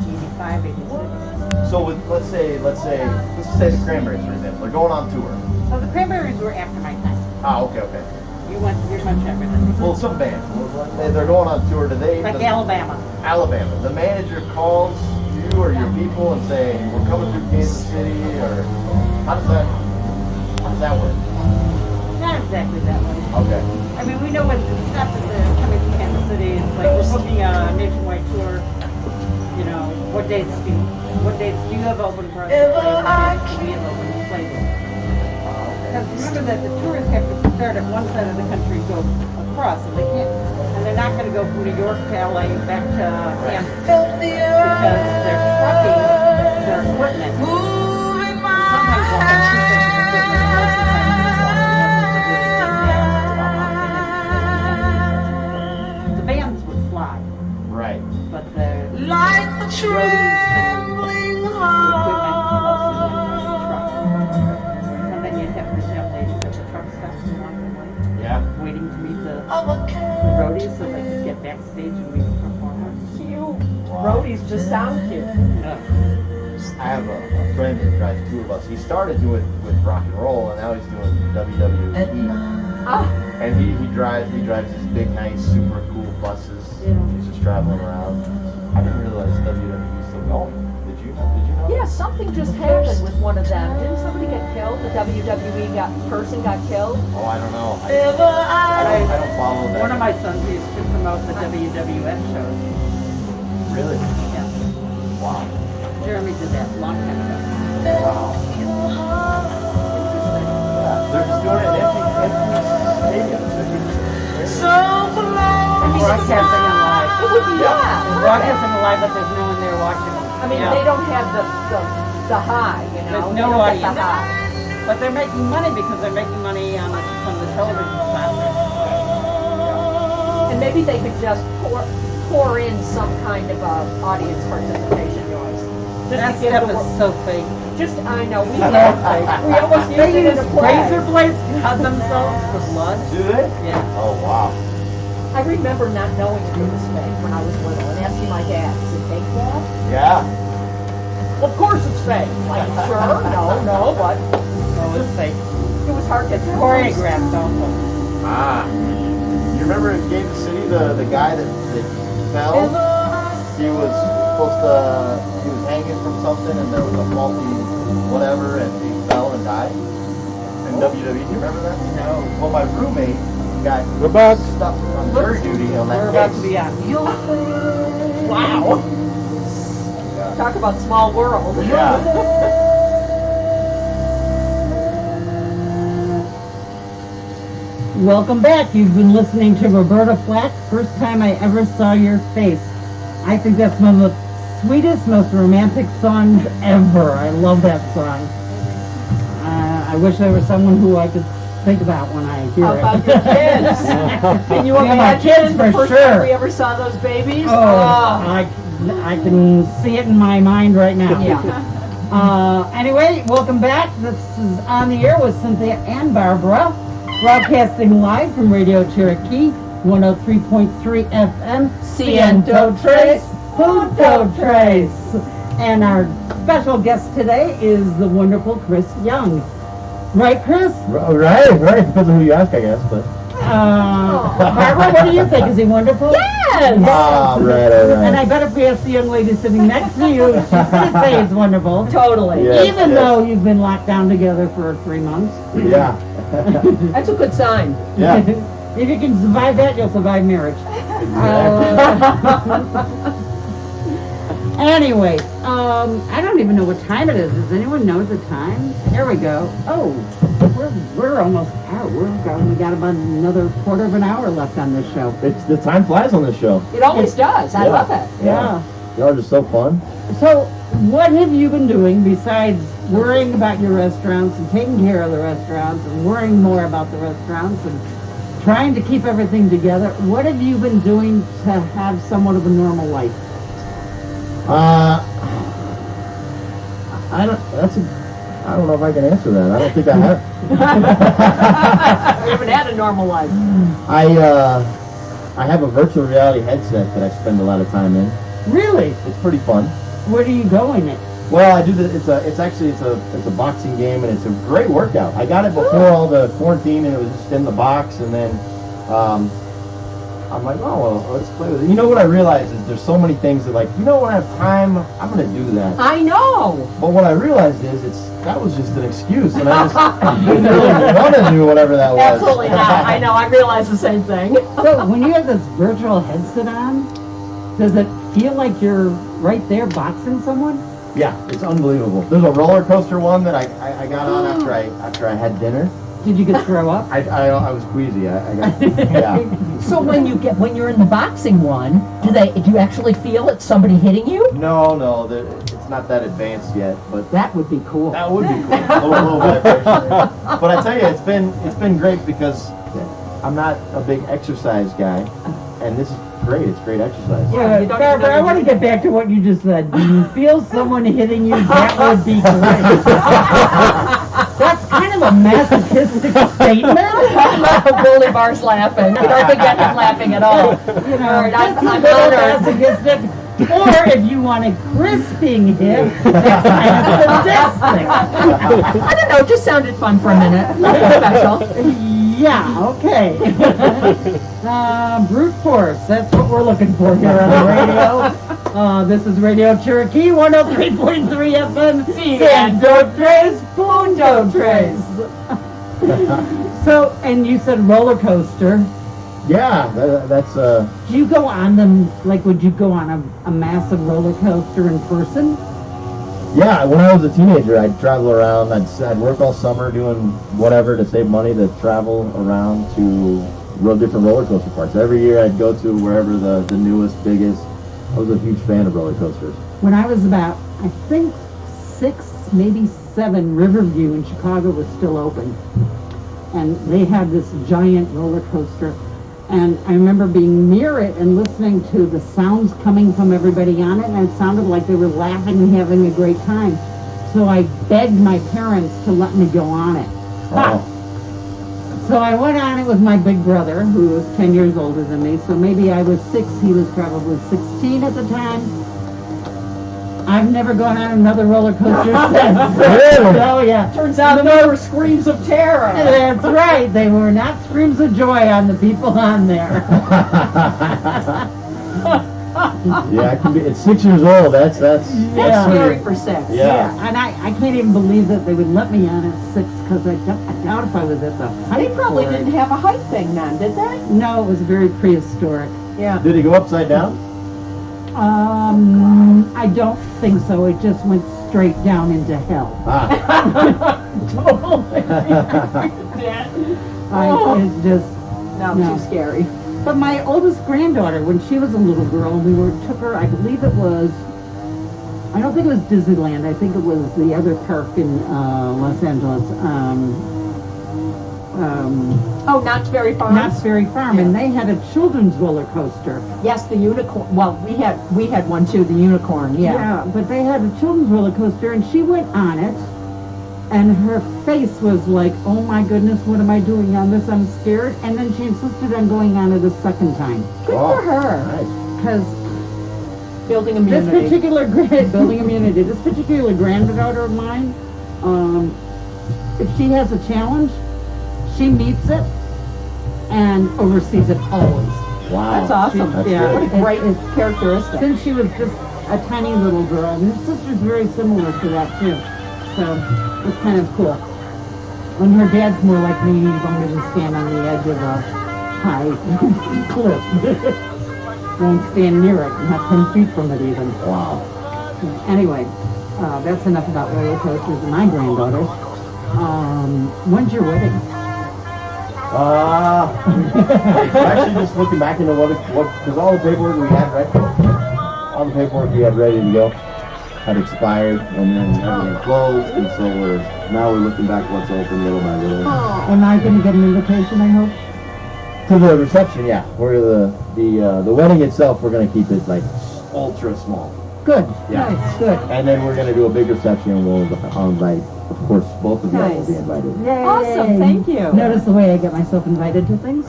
Speaker 6: 85, 86.
Speaker 4: So with let's say the Cranberries, for example, they're going on tour.
Speaker 6: So the Cranberries were after my time.
Speaker 4: Ah, okay.
Speaker 6: You're much younger than me.
Speaker 4: Well, some bands, they're going on tour. Do they?
Speaker 6: Like Alabama.
Speaker 4: Alabama. The manager calls you or your people and say, "We're coming through Kansas City," or how does that work?
Speaker 6: Not exactly that way.
Speaker 4: Okay.
Speaker 6: I mean, we know when it's not that they're coming to Kansas City. It's like we're booking a nationwide tour. You know, what dates do you have open for us to play? What dates do we have open to play with? Because remember that the tourists have to start at one side of the country and go across, and they're not going to go from New York to LA back to Kansas because they're trucking their equipment. Sometimes they'll have two sets of equipment, and most of the time the bands would fly,
Speaker 4: Right.
Speaker 6: but the roadies and the equipment mostly went on the truck. And then you'd have the young ladies at the truck stops along the way,
Speaker 4: Yeah.
Speaker 6: waiting to meet the roadies so they could get backstage and meet the performers.
Speaker 5: You roadies just sound cute.
Speaker 4: I have a friend that drives tour bus. He started doing with rock and roll, and now he's doing WWE.
Speaker 5: Ah,
Speaker 4: And he drives these big, nice, super cool buses.
Speaker 5: Yeah.
Speaker 4: He's just traveling around. I didn't realize WWE was still going. Did you know?
Speaker 5: yeah, something just happened with one of them. Didn't somebody get killed? The WWE person got killed?
Speaker 4: Oh, I don't know. I don't follow that.
Speaker 6: One of my sons used to promote the WWF shows.
Speaker 4: Really?
Speaker 6: Yeah.
Speaker 4: Wow.
Speaker 6: Jeremy did that a long time ago.
Speaker 4: Wow. Yeah, they're just doing it in empty stadiums.
Speaker 6: Broadcasting and live.
Speaker 5: It would be, yeah.
Speaker 6: Broadcasting and live, but there's no one there watching.
Speaker 5: I mean,
Speaker 6: Yeah.
Speaker 5: they don't have the high, you know.
Speaker 6: There's
Speaker 5: They
Speaker 6: no
Speaker 5: don't get
Speaker 6: audience.
Speaker 5: the high.
Speaker 6: But they're making money because they're making money from the television sponsors.
Speaker 5: And maybe they could just pour in some kind of audience participation noise. Just
Speaker 6: That
Speaker 5: to give
Speaker 6: stuff
Speaker 5: the
Speaker 6: is
Speaker 5: wor-
Speaker 6: so fake.
Speaker 5: Just, I know, we almost used
Speaker 6: They
Speaker 5: it in
Speaker 6: use
Speaker 5: a play.
Speaker 6: razor blades to cut themselves for blood.
Speaker 4: Do they?
Speaker 6: Yeah.
Speaker 4: Oh, wow.
Speaker 5: I remember not knowing it was fake when I was little and asking my dad, is it fake, Dad?
Speaker 4: Yeah.
Speaker 5: Of course it's fake. Like, sure? No, but
Speaker 6: Oh, it's fake.
Speaker 5: it was hard to
Speaker 6: It's
Speaker 5: tell.
Speaker 6: choreographed also.
Speaker 4: Ah. You remember in Kansas City, the guy that fell? He was hanging from something, and there was a faulty whatever, and he fell and died. In WWE, do you remember that?
Speaker 6: No.
Speaker 4: Well, my roommate got
Speaker 3: We're back.
Speaker 4: stuck on jury duty on that
Speaker 6: We're about
Speaker 4: case.
Speaker 6: to be on.
Speaker 5: Wow. Talk about small world.
Speaker 4: Yeah.
Speaker 1: Welcome back. You've been listening to Roberta Flack. First time I ever saw your face. I think that's one of the sweetest, most romantic songs ever. I love that song. I wish there was someone who I could think about when I hear
Speaker 5: How
Speaker 1: it.
Speaker 5: about your kids? Can you
Speaker 1: Yeah, my
Speaker 5: imagine
Speaker 1: kids,
Speaker 5: the
Speaker 1: for
Speaker 5: first
Speaker 1: sure.
Speaker 5: time we ever saw those babies?
Speaker 1: Oh, I can see it in my mind right now.
Speaker 5: Yeah.
Speaker 1: Anyway, welcome back. This is On the Air with Cynthia and Barbara, broadcasting live from Radio Cherokee, 103.3 FM,
Speaker 5: Ciento Tres,
Speaker 1: Punto Tres. And our special guest today is the wonderful Chris Young. Right, Chris?
Speaker 4: Right. Depends on who you ask, I guess, but.
Speaker 1: Barbara, what do you think? Is he wonderful?
Speaker 5: Yes!
Speaker 4: Ah, right.
Speaker 1: And I bet if we ask the young lady sitting next to you, she's going to say he's wonderful.
Speaker 5: Totally.
Speaker 4: Yeah.
Speaker 1: Even though you've been locked down together for 3 months.
Speaker 4: Yeah.
Speaker 5: That's a good sign.
Speaker 4: Yeah.
Speaker 1: If you can survive that, you'll survive marriage. Anyway, I don't even know what time it is. Does anyone know the time? Here we go. Oh, we're almost out. We got about another quarter of an hour left on this show.
Speaker 4: It's the time flies on this show.
Speaker 5: It always does. I love it.
Speaker 1: Yeah.
Speaker 4: Y'all are just so fun.
Speaker 1: So, what have you been doing besides worrying about your restaurants and taking care of the restaurants and worrying more about the restaurants and trying to keep everything together? What have you been doing to have somewhat of a normal life?
Speaker 4: I I don't know if I can answer that. I don't think I have.
Speaker 5: You haven't had a normal life.
Speaker 4: I have a virtual reality headset that I spend a lot of time in.
Speaker 1: Really?
Speaker 4: It's pretty fun.
Speaker 1: Where do you go in it?
Speaker 4: Well, I do the, it's a boxing game, and it's a great workout. I got it before all the quarantine, and it was just in the box, and then I'm like, oh, well, let's play with it. You know what I realized is there's so many things that, like, you know, when I have time, I'm going to do that.
Speaker 5: I know.
Speaker 4: But what I realized is that was just an excuse, and I just didn't really want to do whatever that was.
Speaker 5: Absolutely not. I know. I realize the same thing.
Speaker 1: So when you have this virtual headset on, does it feel like you're right there boxing someone?
Speaker 4: Yeah, it's unbelievable. There's a roller coaster one that I got on after I had dinner.
Speaker 1: Did you get throw up?
Speaker 4: I was queasy. I got yeah.
Speaker 5: So when you're in the boxing one, do you actually feel it? Somebody hitting you?
Speaker 4: No, it's not that advanced yet, but
Speaker 1: That would be cool.
Speaker 4: that would be cool. A little vibration. But I tell you, it's been great because I'm not a big exercise guy, and this is great. It's great exercise.
Speaker 5: Yeah, you don't
Speaker 1: Barbara,
Speaker 5: even
Speaker 1: I want to get back to what you just said. Do you feel someone hitting you? That would be great. That's kind of a masochistic statement.
Speaker 5: Bully Bar's laughing. You don't think I'm laughing at all.
Speaker 1: You know,
Speaker 5: All right,
Speaker 1: that's a
Speaker 5: I'm
Speaker 1: little
Speaker 5: honored.
Speaker 1: masochistic. Or if you want a crisping hit, that's kind of sadistic.
Speaker 5: I don't know. It just sounded fun for a minute. Nothing special.
Speaker 1: Yeah, okay. Brute force, that's what we're looking for here on the radio. This is Radio Cherokee, 103.3 FM, Sando Trace, Pundo Trace. So, and you said roller coaster.
Speaker 4: Yeah, that's
Speaker 1: Do you go on them, like would you go on a massive roller coaster in person?
Speaker 4: yeah. When I was a teenager, I'd travel around. I'd work all summer doing whatever to save money to travel around to different roller coaster parks. Every year, I'd go to wherever the newest, biggest. I was a huge fan of roller coasters.
Speaker 1: When I was about, I think 6, maybe 7, Riverview in Chicago was still open. And they had this giant roller coaster. And I remember being near it and listening to the sounds coming from everybody on it, and it sounded like they were laughing and having a great time. So I begged my parents to let me go on it.
Speaker 4: Oh.
Speaker 1: So I went on it with my big brother, who was 10 years older than me. So maybe I was 6, he was probably 16 at the time. I've never gone on another roller coaster since.
Speaker 4: Really?
Speaker 1: Oh, yeah.
Speaker 5: Turns out there were screams of terror.
Speaker 1: That's right. They were not screams of joy on the people on there.
Speaker 4: Yeah, it can be. It's 6 years old. That's
Speaker 5: That's
Speaker 1: Yeah.
Speaker 5: scary for 6.
Speaker 4: Yeah.
Speaker 1: And I can't even believe that they would let me on at 6, because I doubt if I was at the height.
Speaker 5: They probably
Speaker 1: for it.
Speaker 5: didn't have a height thing then, did they?
Speaker 1: No, it was very prehistoric.
Speaker 5: Yeah.
Speaker 4: Did he go upside down?
Speaker 1: I don't think so. It just went straight down into hell.
Speaker 4: Ah.
Speaker 1: Totally. It's just.
Speaker 5: No,
Speaker 1: No.
Speaker 5: too scary.
Speaker 1: But my oldest granddaughter, when she was a little girl, took her. I believe it was. I don't think it was Disneyland. I think it was the other park in Los Angeles.
Speaker 5: Oh, Knott's Berry Farm?
Speaker 1: Knott's Berry Farm, and they had a children's roller coaster.
Speaker 5: Yes, the unicorn. Well, we had one too, the unicorn. Yeah.
Speaker 1: But they had a children's roller coaster, and she went on it, and her face was like, "Oh my goodness, what am I doing on this? I'm scared." And then she insisted on going on it a second time,
Speaker 5: Good
Speaker 4: Oh,
Speaker 5: for her.
Speaker 4: Nice.
Speaker 1: because
Speaker 5: Building
Speaker 1: this
Speaker 5: immunity.
Speaker 1: particular building immunity. This particular granddaughter of mine, if she has a challenge, she meets it and oversees it always.
Speaker 4: Wow.
Speaker 5: That's awesome.
Speaker 4: That's
Speaker 1: Yeah.
Speaker 4: good.
Speaker 5: What a great characteristic.
Speaker 1: Since she was just a tiny little girl, and her sister's very similar to that too. So it's kind of cool. And her dad's more like me. He won't even stand on the edge of a high cliff. Won't stand near it, not 10 feet from it even.
Speaker 4: Wow.
Speaker 1: Anyway, that's enough about roller coasters and my granddaughter. When's your wedding?
Speaker 4: Actually, just looking back into what because all the paperwork we had ready to go had expired, and then everything closed, and so we're looking back what's open little by little.
Speaker 1: Am I going to get an invitation, I hope?
Speaker 4: To the reception, yeah. Where the wedding itself, we're gonna keep it like ultra small.
Speaker 1: Good.
Speaker 4: Yeah.
Speaker 1: Nice. Good.
Speaker 4: And then we're gonna do a big reception, and I'll invite, of course, both of you all will be invited.
Speaker 1: Yay.
Speaker 5: Awesome, thank you.
Speaker 1: Notice the way I get myself invited to things?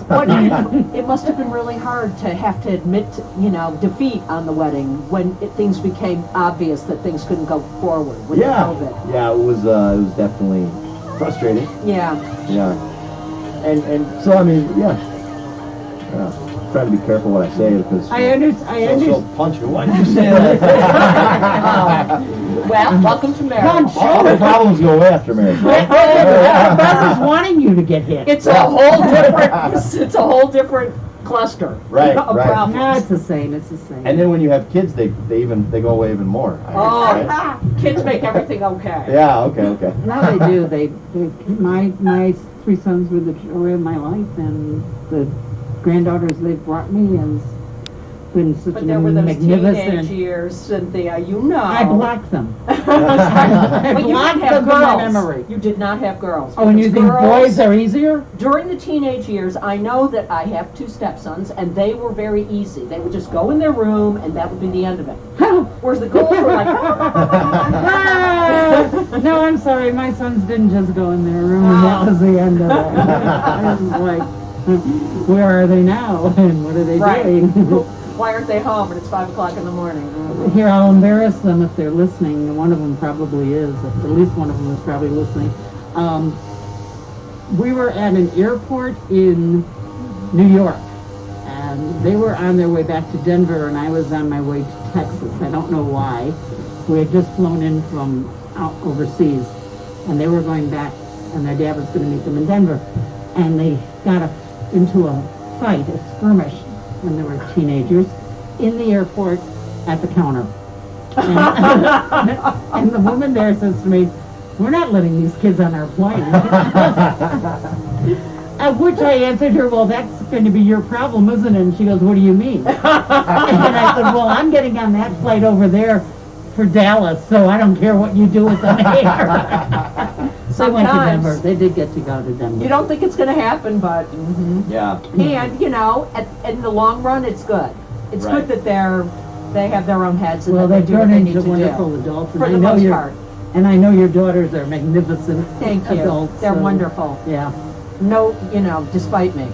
Speaker 5: It must have been really hard to have to admit, defeat on the wedding when things became obvious that things couldn't go forward with COVID.
Speaker 4: Yeah, it was definitely frustrating.
Speaker 5: Yeah.
Speaker 4: Yeah. And so, I mean, yeah. Trying to be careful what I say because she'll punch me. Why did you say that?
Speaker 5: Well, welcome to marriage.
Speaker 4: All the problems go away after marriage.
Speaker 1: Barbara's wanting you to get hit.
Speaker 5: It's a whole different. It's a whole different cluster.
Speaker 4: Right,
Speaker 5: Of
Speaker 4: right.
Speaker 5: problems.
Speaker 1: No, it's the same. It's the same.
Speaker 4: And then when you have kids, they go away even more. I guess, right?
Speaker 5: Kids make everything okay.
Speaker 4: Yeah. Okay.
Speaker 1: No, they do. My 3 sons were the joy of my life, and the granddaughters they've brought me has been such
Speaker 5: But
Speaker 1: an
Speaker 5: there were those
Speaker 1: magnificent.
Speaker 5: teenage years, Cynthia.
Speaker 1: I blocked them.
Speaker 5: But you
Speaker 1: blocked
Speaker 5: didn't have
Speaker 1: them from my
Speaker 5: girls.
Speaker 1: memory.
Speaker 5: You did not have girls.
Speaker 1: Oh, and you
Speaker 5: Because
Speaker 1: think boys are easier?
Speaker 5: During the teenage years, I know that I have 2 stepsons, and they were very easy. They would just go in their room, and that would be the end of it. Whereas the girls were like,
Speaker 1: No, I'm sorry. My sons didn't just go in their room, and that was the end of it. I was like, where are they now, and what are they doing?
Speaker 5: Why aren't they home? And it's 5 o'clock in the morning.
Speaker 1: Here, I'll embarrass them if they're listening. One of them probably is. At least one of them is probably listening. We were at an airport in New York, and they were on their way back to Denver, and I was on my way to Texas. I don't know why. We had just flown in from out overseas, and they were going back, and their dad was going to meet them in Denver. And they got into a fight, a skirmish, when they were teenagers, in the airport at the counter. And the woman there says to me, "We're not letting these kids on our plane." At which I answered her, "Well, that's going to be your problem, isn't it?" And she goes, "What do you mean?" And I said, "Well, I'm getting on that flight over there for Dallas, so I don't care what you do with them here." They went to Denver. They did get to go to Denver.
Speaker 5: You don't think it's going to happen, but
Speaker 4: Yeah.
Speaker 5: and in the long run, it's good. It's
Speaker 4: Right.
Speaker 5: good that they have their own heads and
Speaker 1: Well,
Speaker 5: that
Speaker 1: they've
Speaker 5: they do what
Speaker 1: turned
Speaker 5: they need
Speaker 1: into
Speaker 5: to
Speaker 1: wonderful
Speaker 5: do.
Speaker 1: adults.
Speaker 5: For the most part.
Speaker 1: And I know your daughters are magnificent
Speaker 5: Thank you.
Speaker 1: adults.
Speaker 5: They're
Speaker 1: so,
Speaker 5: wonderful.
Speaker 1: Yeah.
Speaker 5: No, despite me.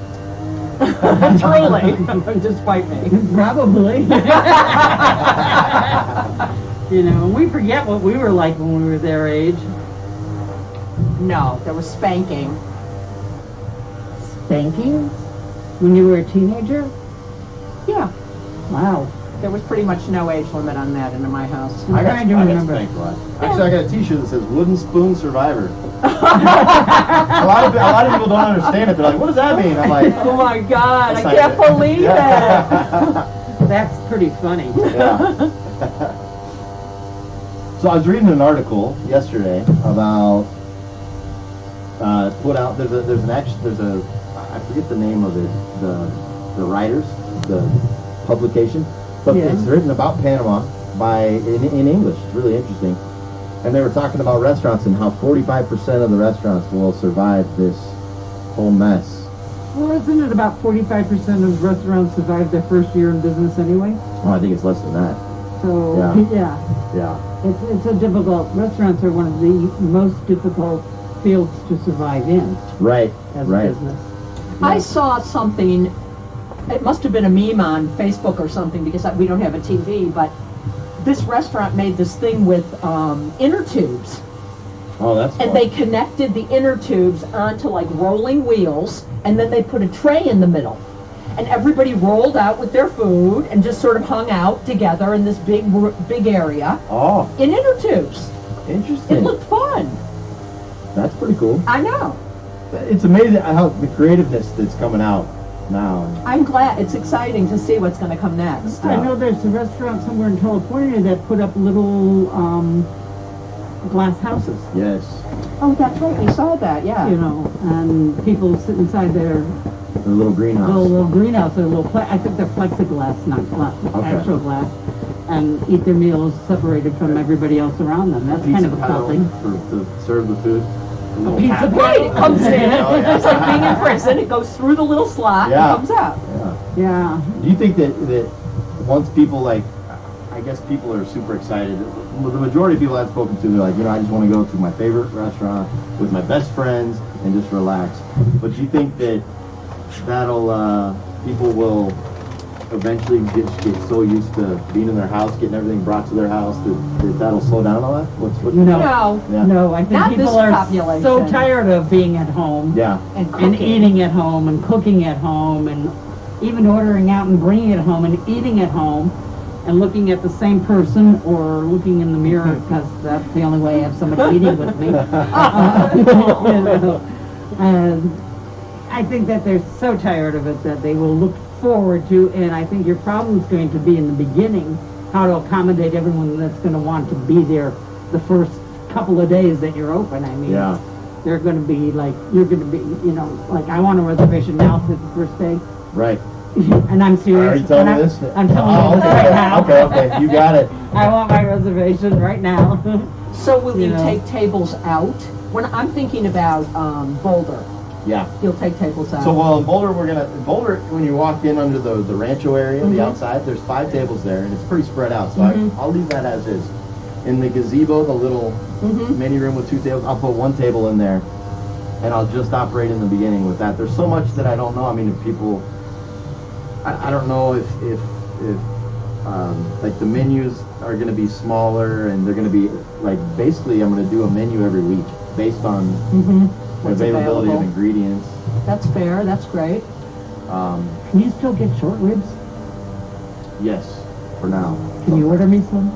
Speaker 5: Truly, despite me.
Speaker 1: Probably. We forget what we were like when we were their age.
Speaker 5: No, there was spanking.
Speaker 1: Spanking? When you were a teenager?
Speaker 5: Yeah,
Speaker 1: Wow.
Speaker 5: there was pretty much no age limit on that in my house.
Speaker 1: I'm trying to remember.
Speaker 4: Actually, I got a T-shirt that says "Wooden Spoon Survivor." a lot of people don't understand it. They're like, "What does that mean?" I'm like,
Speaker 5: Oh my God, I
Speaker 4: That's
Speaker 5: can't
Speaker 4: not good.
Speaker 5: believe it.
Speaker 1: That's pretty funny.
Speaker 4: Yeah. So I was reading an article yesterday about I forget the name of it, the writers, the publication, but
Speaker 1: Yeah.
Speaker 4: it's written about Panama in English. It's really interesting. And they were talking about restaurants and how 45% of the restaurants will survive this whole mess.
Speaker 1: Well, isn't it about 45% of restaurants survive their first year in business anyway?
Speaker 4: Oh, I think it's less than that.
Speaker 1: So,
Speaker 4: Yeah.
Speaker 1: it's a difficult, restaurants are one of the most difficult fields to survive in
Speaker 4: Right.
Speaker 1: as
Speaker 4: Right.
Speaker 1: a business.
Speaker 5: I saw something, it must have been a meme on Facebook or something because we don't have a TV, but this restaurant made this thing with inner tubes.
Speaker 4: Oh, that's
Speaker 5: And
Speaker 4: fun.
Speaker 5: they connected the inner tubes onto like rolling wheels, and then they put a tray in the middle. And everybody rolled out with their food and just sort of hung out together in this big area
Speaker 4: Oh,
Speaker 5: in inner tubes.
Speaker 4: interesting.
Speaker 5: It looked fun.
Speaker 4: That's pretty cool.
Speaker 5: I know.
Speaker 4: It's amazing how the creativeness that's coming out now.
Speaker 5: I'm glad. It's exciting to see what's going to come next.
Speaker 1: I know there's a restaurant somewhere in California that put up little glass houses,
Speaker 4: Yes.
Speaker 5: Oh, that's right. We saw that. Yeah.
Speaker 1: and people sit inside their
Speaker 4: The little greenhouse.
Speaker 1: little greenhouse, or I think they're plexiglass, not actual glass, and eat their meals separated from everybody else around them. That's kind of a cool thing.
Speaker 4: To serve the food.
Speaker 1: Pizza
Speaker 5: Right. It comes in.
Speaker 4: Oh, yeah.
Speaker 5: It's like being in prison. It goes through the little slot
Speaker 4: Yeah.
Speaker 5: and comes out.
Speaker 4: Yeah.
Speaker 1: Yeah.
Speaker 4: Do you think that once people I guess people are super excited. The majority of people I've spoken to, they're like, I just want to go to my favorite restaurant with my best friends and just relax. But do you think that people will eventually get so used to being in their house, getting everything brought to their house, that'll slow down all that? What's
Speaker 5: No.
Speaker 4: Yeah.
Speaker 1: No, I think
Speaker 5: Not this
Speaker 1: people are
Speaker 5: population.
Speaker 1: so tired of being at home.
Speaker 4: Yeah.
Speaker 1: And eating at home and cooking at home and even ordering out and bringing it home and eating at home and looking at the same person or looking in the mirror because that's the only way I have somebody eating with me. I think that they're so tired of it that they will look forward to, and I think your problem is going to be in the beginning how to accommodate everyone that's going to want to be there the first couple of days that you're open. I mean, they're going to be like, you're going to be, like I want a reservation now for the first day.
Speaker 4: Right.
Speaker 1: And I'm serious.
Speaker 4: Are you telling me this?
Speaker 1: I'm telling you this right now.
Speaker 4: Okay, you got it.
Speaker 1: I want my reservation right now.
Speaker 5: So will you take tables out? When I'm thinking about Boulder,
Speaker 4: Yeah.
Speaker 5: you'll take tables out.
Speaker 4: So, well, in Boulder, Boulder, when you walk in under the rancho area, the outside, there's 5 tables there, and it's pretty spread out, so I'll leave that as is. In the gazebo, the little mini room with 2 tables, I'll put 1 table in there, and I'll just operate in the beginning with that. There's so much that I don't know. I mean, if people, I don't know if like the menus are going to be smaller, and they're going to be, like, basically I'm going to do a menu every week based on availability of ingredients.
Speaker 5: That's fair. That's great.
Speaker 1: Can you still get short ribs?
Speaker 4: Yes, for now.
Speaker 1: Can you order me some?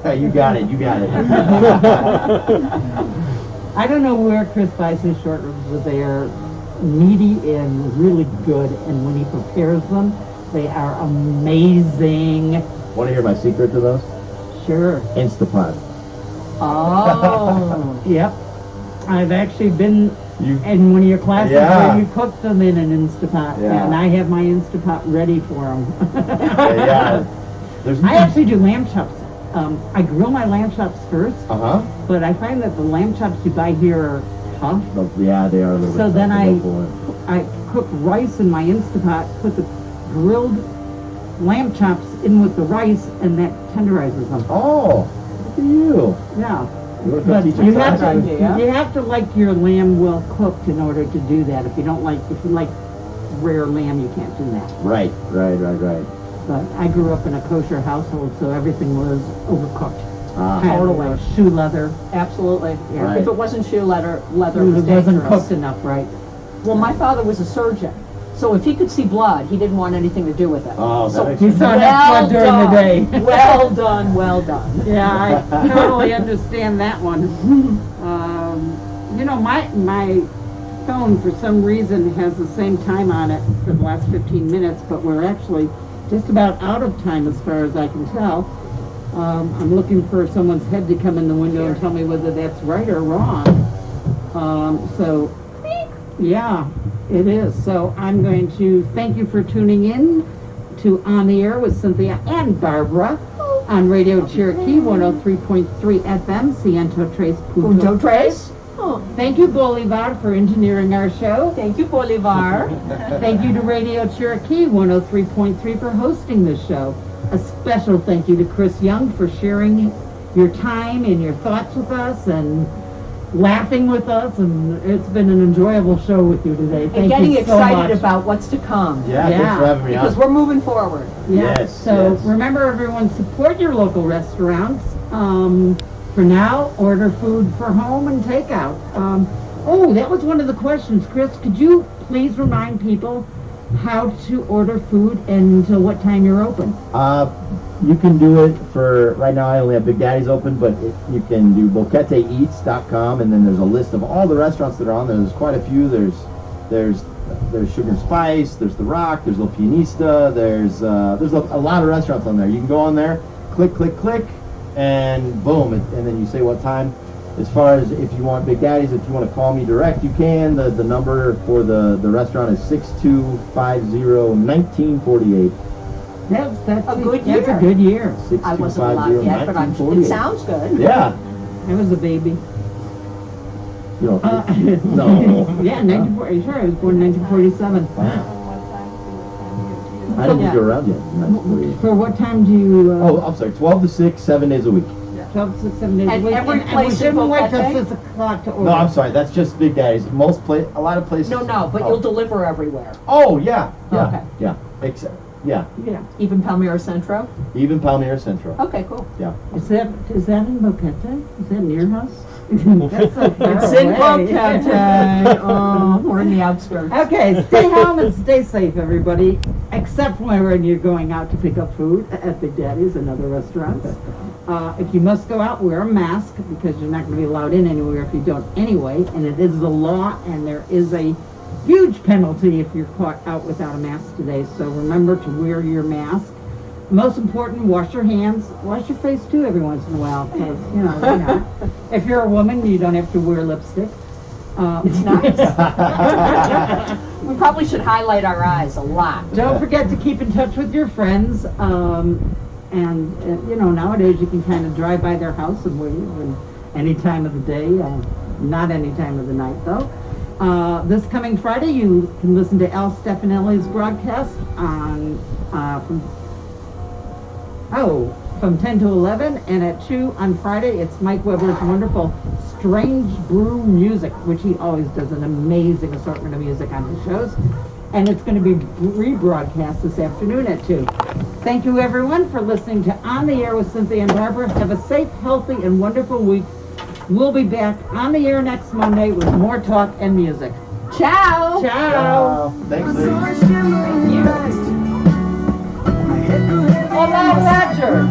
Speaker 4: Hey, you got it.
Speaker 1: I don't know where Chris buys his short ribs, but they are meaty and really good, and when he prepares them, they are amazing.
Speaker 4: Want to hear my secret to those?
Speaker 1: Sure.
Speaker 4: Instapot.
Speaker 5: Oh.
Speaker 1: Yep. I've actually been in one of your classes where you cooked them in an Instapot, and I have my Instapot ready for them. I actually do lamb chops. I grill my lamb chops first, but I find that the lamb chops you buy here are tough.
Speaker 4: Yeah, they are a little bit
Speaker 1: So then I
Speaker 4: tough.
Speaker 1: cook rice in my Instapot, put the grilled lamb chops in with the rice, and that tenderizes them.
Speaker 4: Oh, look at you.
Speaker 1: Yeah.
Speaker 4: But
Speaker 1: you have to like your lamb well cooked in order to do that. If you like rare lamb, you can't do that.
Speaker 4: Right.
Speaker 1: But I grew up in a kosher household, so everything was overcooked.
Speaker 5: Totally.
Speaker 1: Shoe leather.
Speaker 5: Absolutely.
Speaker 1: Yeah.
Speaker 4: Right.
Speaker 5: If it wasn't shoe leather
Speaker 1: It
Speaker 5: was
Speaker 1: wasn't
Speaker 5: dangerous.
Speaker 1: cooked enough, right?
Speaker 5: Well, my father was a surgeon, so if he could see blood, he didn't want anything to do with it.
Speaker 4: Oh,
Speaker 5: so
Speaker 4: that
Speaker 1: He saw that blood during the day.
Speaker 5: Well done, well done.
Speaker 1: Yeah, I totally understand that one. My phone for some reason has the same time on it for the last 15 minutes, but we're actually just about out of time as far as I can tell. I'm looking for someone's head to come in the window and tell me whether that's right or wrong. Yeah, it is. So I'm going to thank you for tuning in to On the Air with Cynthia and Barbara on Radio Cherokee 103.3 FM, Ciento Tres
Speaker 5: Punto Tres.
Speaker 1: Thank you, Bolivar, for engineering our show.
Speaker 5: Thank you, Bolivar.
Speaker 1: Thank you to Radio Cherokee 103.3 for hosting this show. A special thank you to Chris Young for sharing your time and your thoughts with us and laughing with us, and it's been an enjoyable show with you today. Thank
Speaker 5: And getting
Speaker 1: you so
Speaker 5: excited
Speaker 1: much.
Speaker 5: about what's to come.
Speaker 4: Yeah, thanks for having me
Speaker 5: Because
Speaker 4: on.
Speaker 5: we're moving forward.
Speaker 4: Yes,
Speaker 1: So
Speaker 4: yes.
Speaker 1: remember, everyone, support your local restaurants. For now, order food for home and takeout. That was one of the questions. Chris, could you please remind people how to order food and until what time you're open?
Speaker 4: You can do it for, right now I only have Big Daddy's open, but you can do boqueteeats.com, and then there's a list of all the restaurants that are on there. There's quite a few. There's Sugar and Spice, there's The Rock, there's La Pianista, there's a lot of restaurants on there. You can go on there, click, and boom, and then you say what time. As far as if you want Big Daddy's, if you want to call me direct, you can. The number for the restaurant is 6250-1948.
Speaker 1: That's
Speaker 5: A good year.
Speaker 1: That's a good year.
Speaker 5: I wasn't alive yet, but it sounds good.
Speaker 4: Yeah.
Speaker 1: I was a baby.
Speaker 4: You know, no.
Speaker 1: Yeah, 1940. Sure, I was born in 1947.
Speaker 4: Wow. I didn't
Speaker 5: Yeah.
Speaker 4: go around yet. Nice for you.
Speaker 1: For what time do you,
Speaker 4: Oh, I'm sorry, 12 to 6, 7 days a week.
Speaker 1: 12 to 7 days a
Speaker 5: And
Speaker 1: week?
Speaker 5: every
Speaker 1: we
Speaker 5: place in
Speaker 1: shouldn't wait till
Speaker 5: Bocate?
Speaker 1: 6 o'clock to order.
Speaker 4: No, I'm sorry, that's just Big Daddy's. A lot of places.
Speaker 5: No, but
Speaker 4: oh.
Speaker 5: you'll deliver everywhere.
Speaker 4: Oh, yeah, yeah,
Speaker 5: Okay.
Speaker 4: yeah. Except, yeah,
Speaker 1: Yeah.
Speaker 5: Even Palmyra Centro?
Speaker 4: even Palmyra Central.
Speaker 5: Okay, cool.
Speaker 4: Yeah.
Speaker 1: Is that in Bocate? Is that near your house? That's so far
Speaker 5: It's in
Speaker 1: away.
Speaker 5: Bocate. Oh, we're in the outskirts.
Speaker 1: Okay, stay home and stay safe, everybody, except when you're going out to pick up food at Big Daddy's and other restaurants. If you must go out, wear a mask, because you're not going to be allowed in anywhere if you don't anyway, and it is the law, and there is a huge penalty if you're caught out without a mask today, so remember to wear your mask. Most important, wash your hands, wash your face too every once in a while, because, why not? If you're a woman, you don't have to wear lipstick.
Speaker 5: It's nice. We probably should highlight our eyes a lot.
Speaker 1: Don't forget to keep in touch with your friends, nowadays you can kind of drive by their house and wave, and any time of the day, not any time of the night though. This coming Friday, you can listen to Al Stefanelli's broadcast on from 10 to 11, and at 2 on Friday, it's Mike Weber's wonderful Strange Brew Music, which he always does an amazing assortment of music on his shows. And it's going to be rebroadcast this afternoon at 2. Thank you, everyone, for listening to On the Air with Cynthia and Barbara. Have a safe, healthy, and wonderful week. We'll be back on the air next Monday with more talk and music.
Speaker 5: Ciao!
Speaker 1: Ciao!
Speaker 4: Thanks, ladies.
Speaker 5: Thank you. Oh, now, Roger.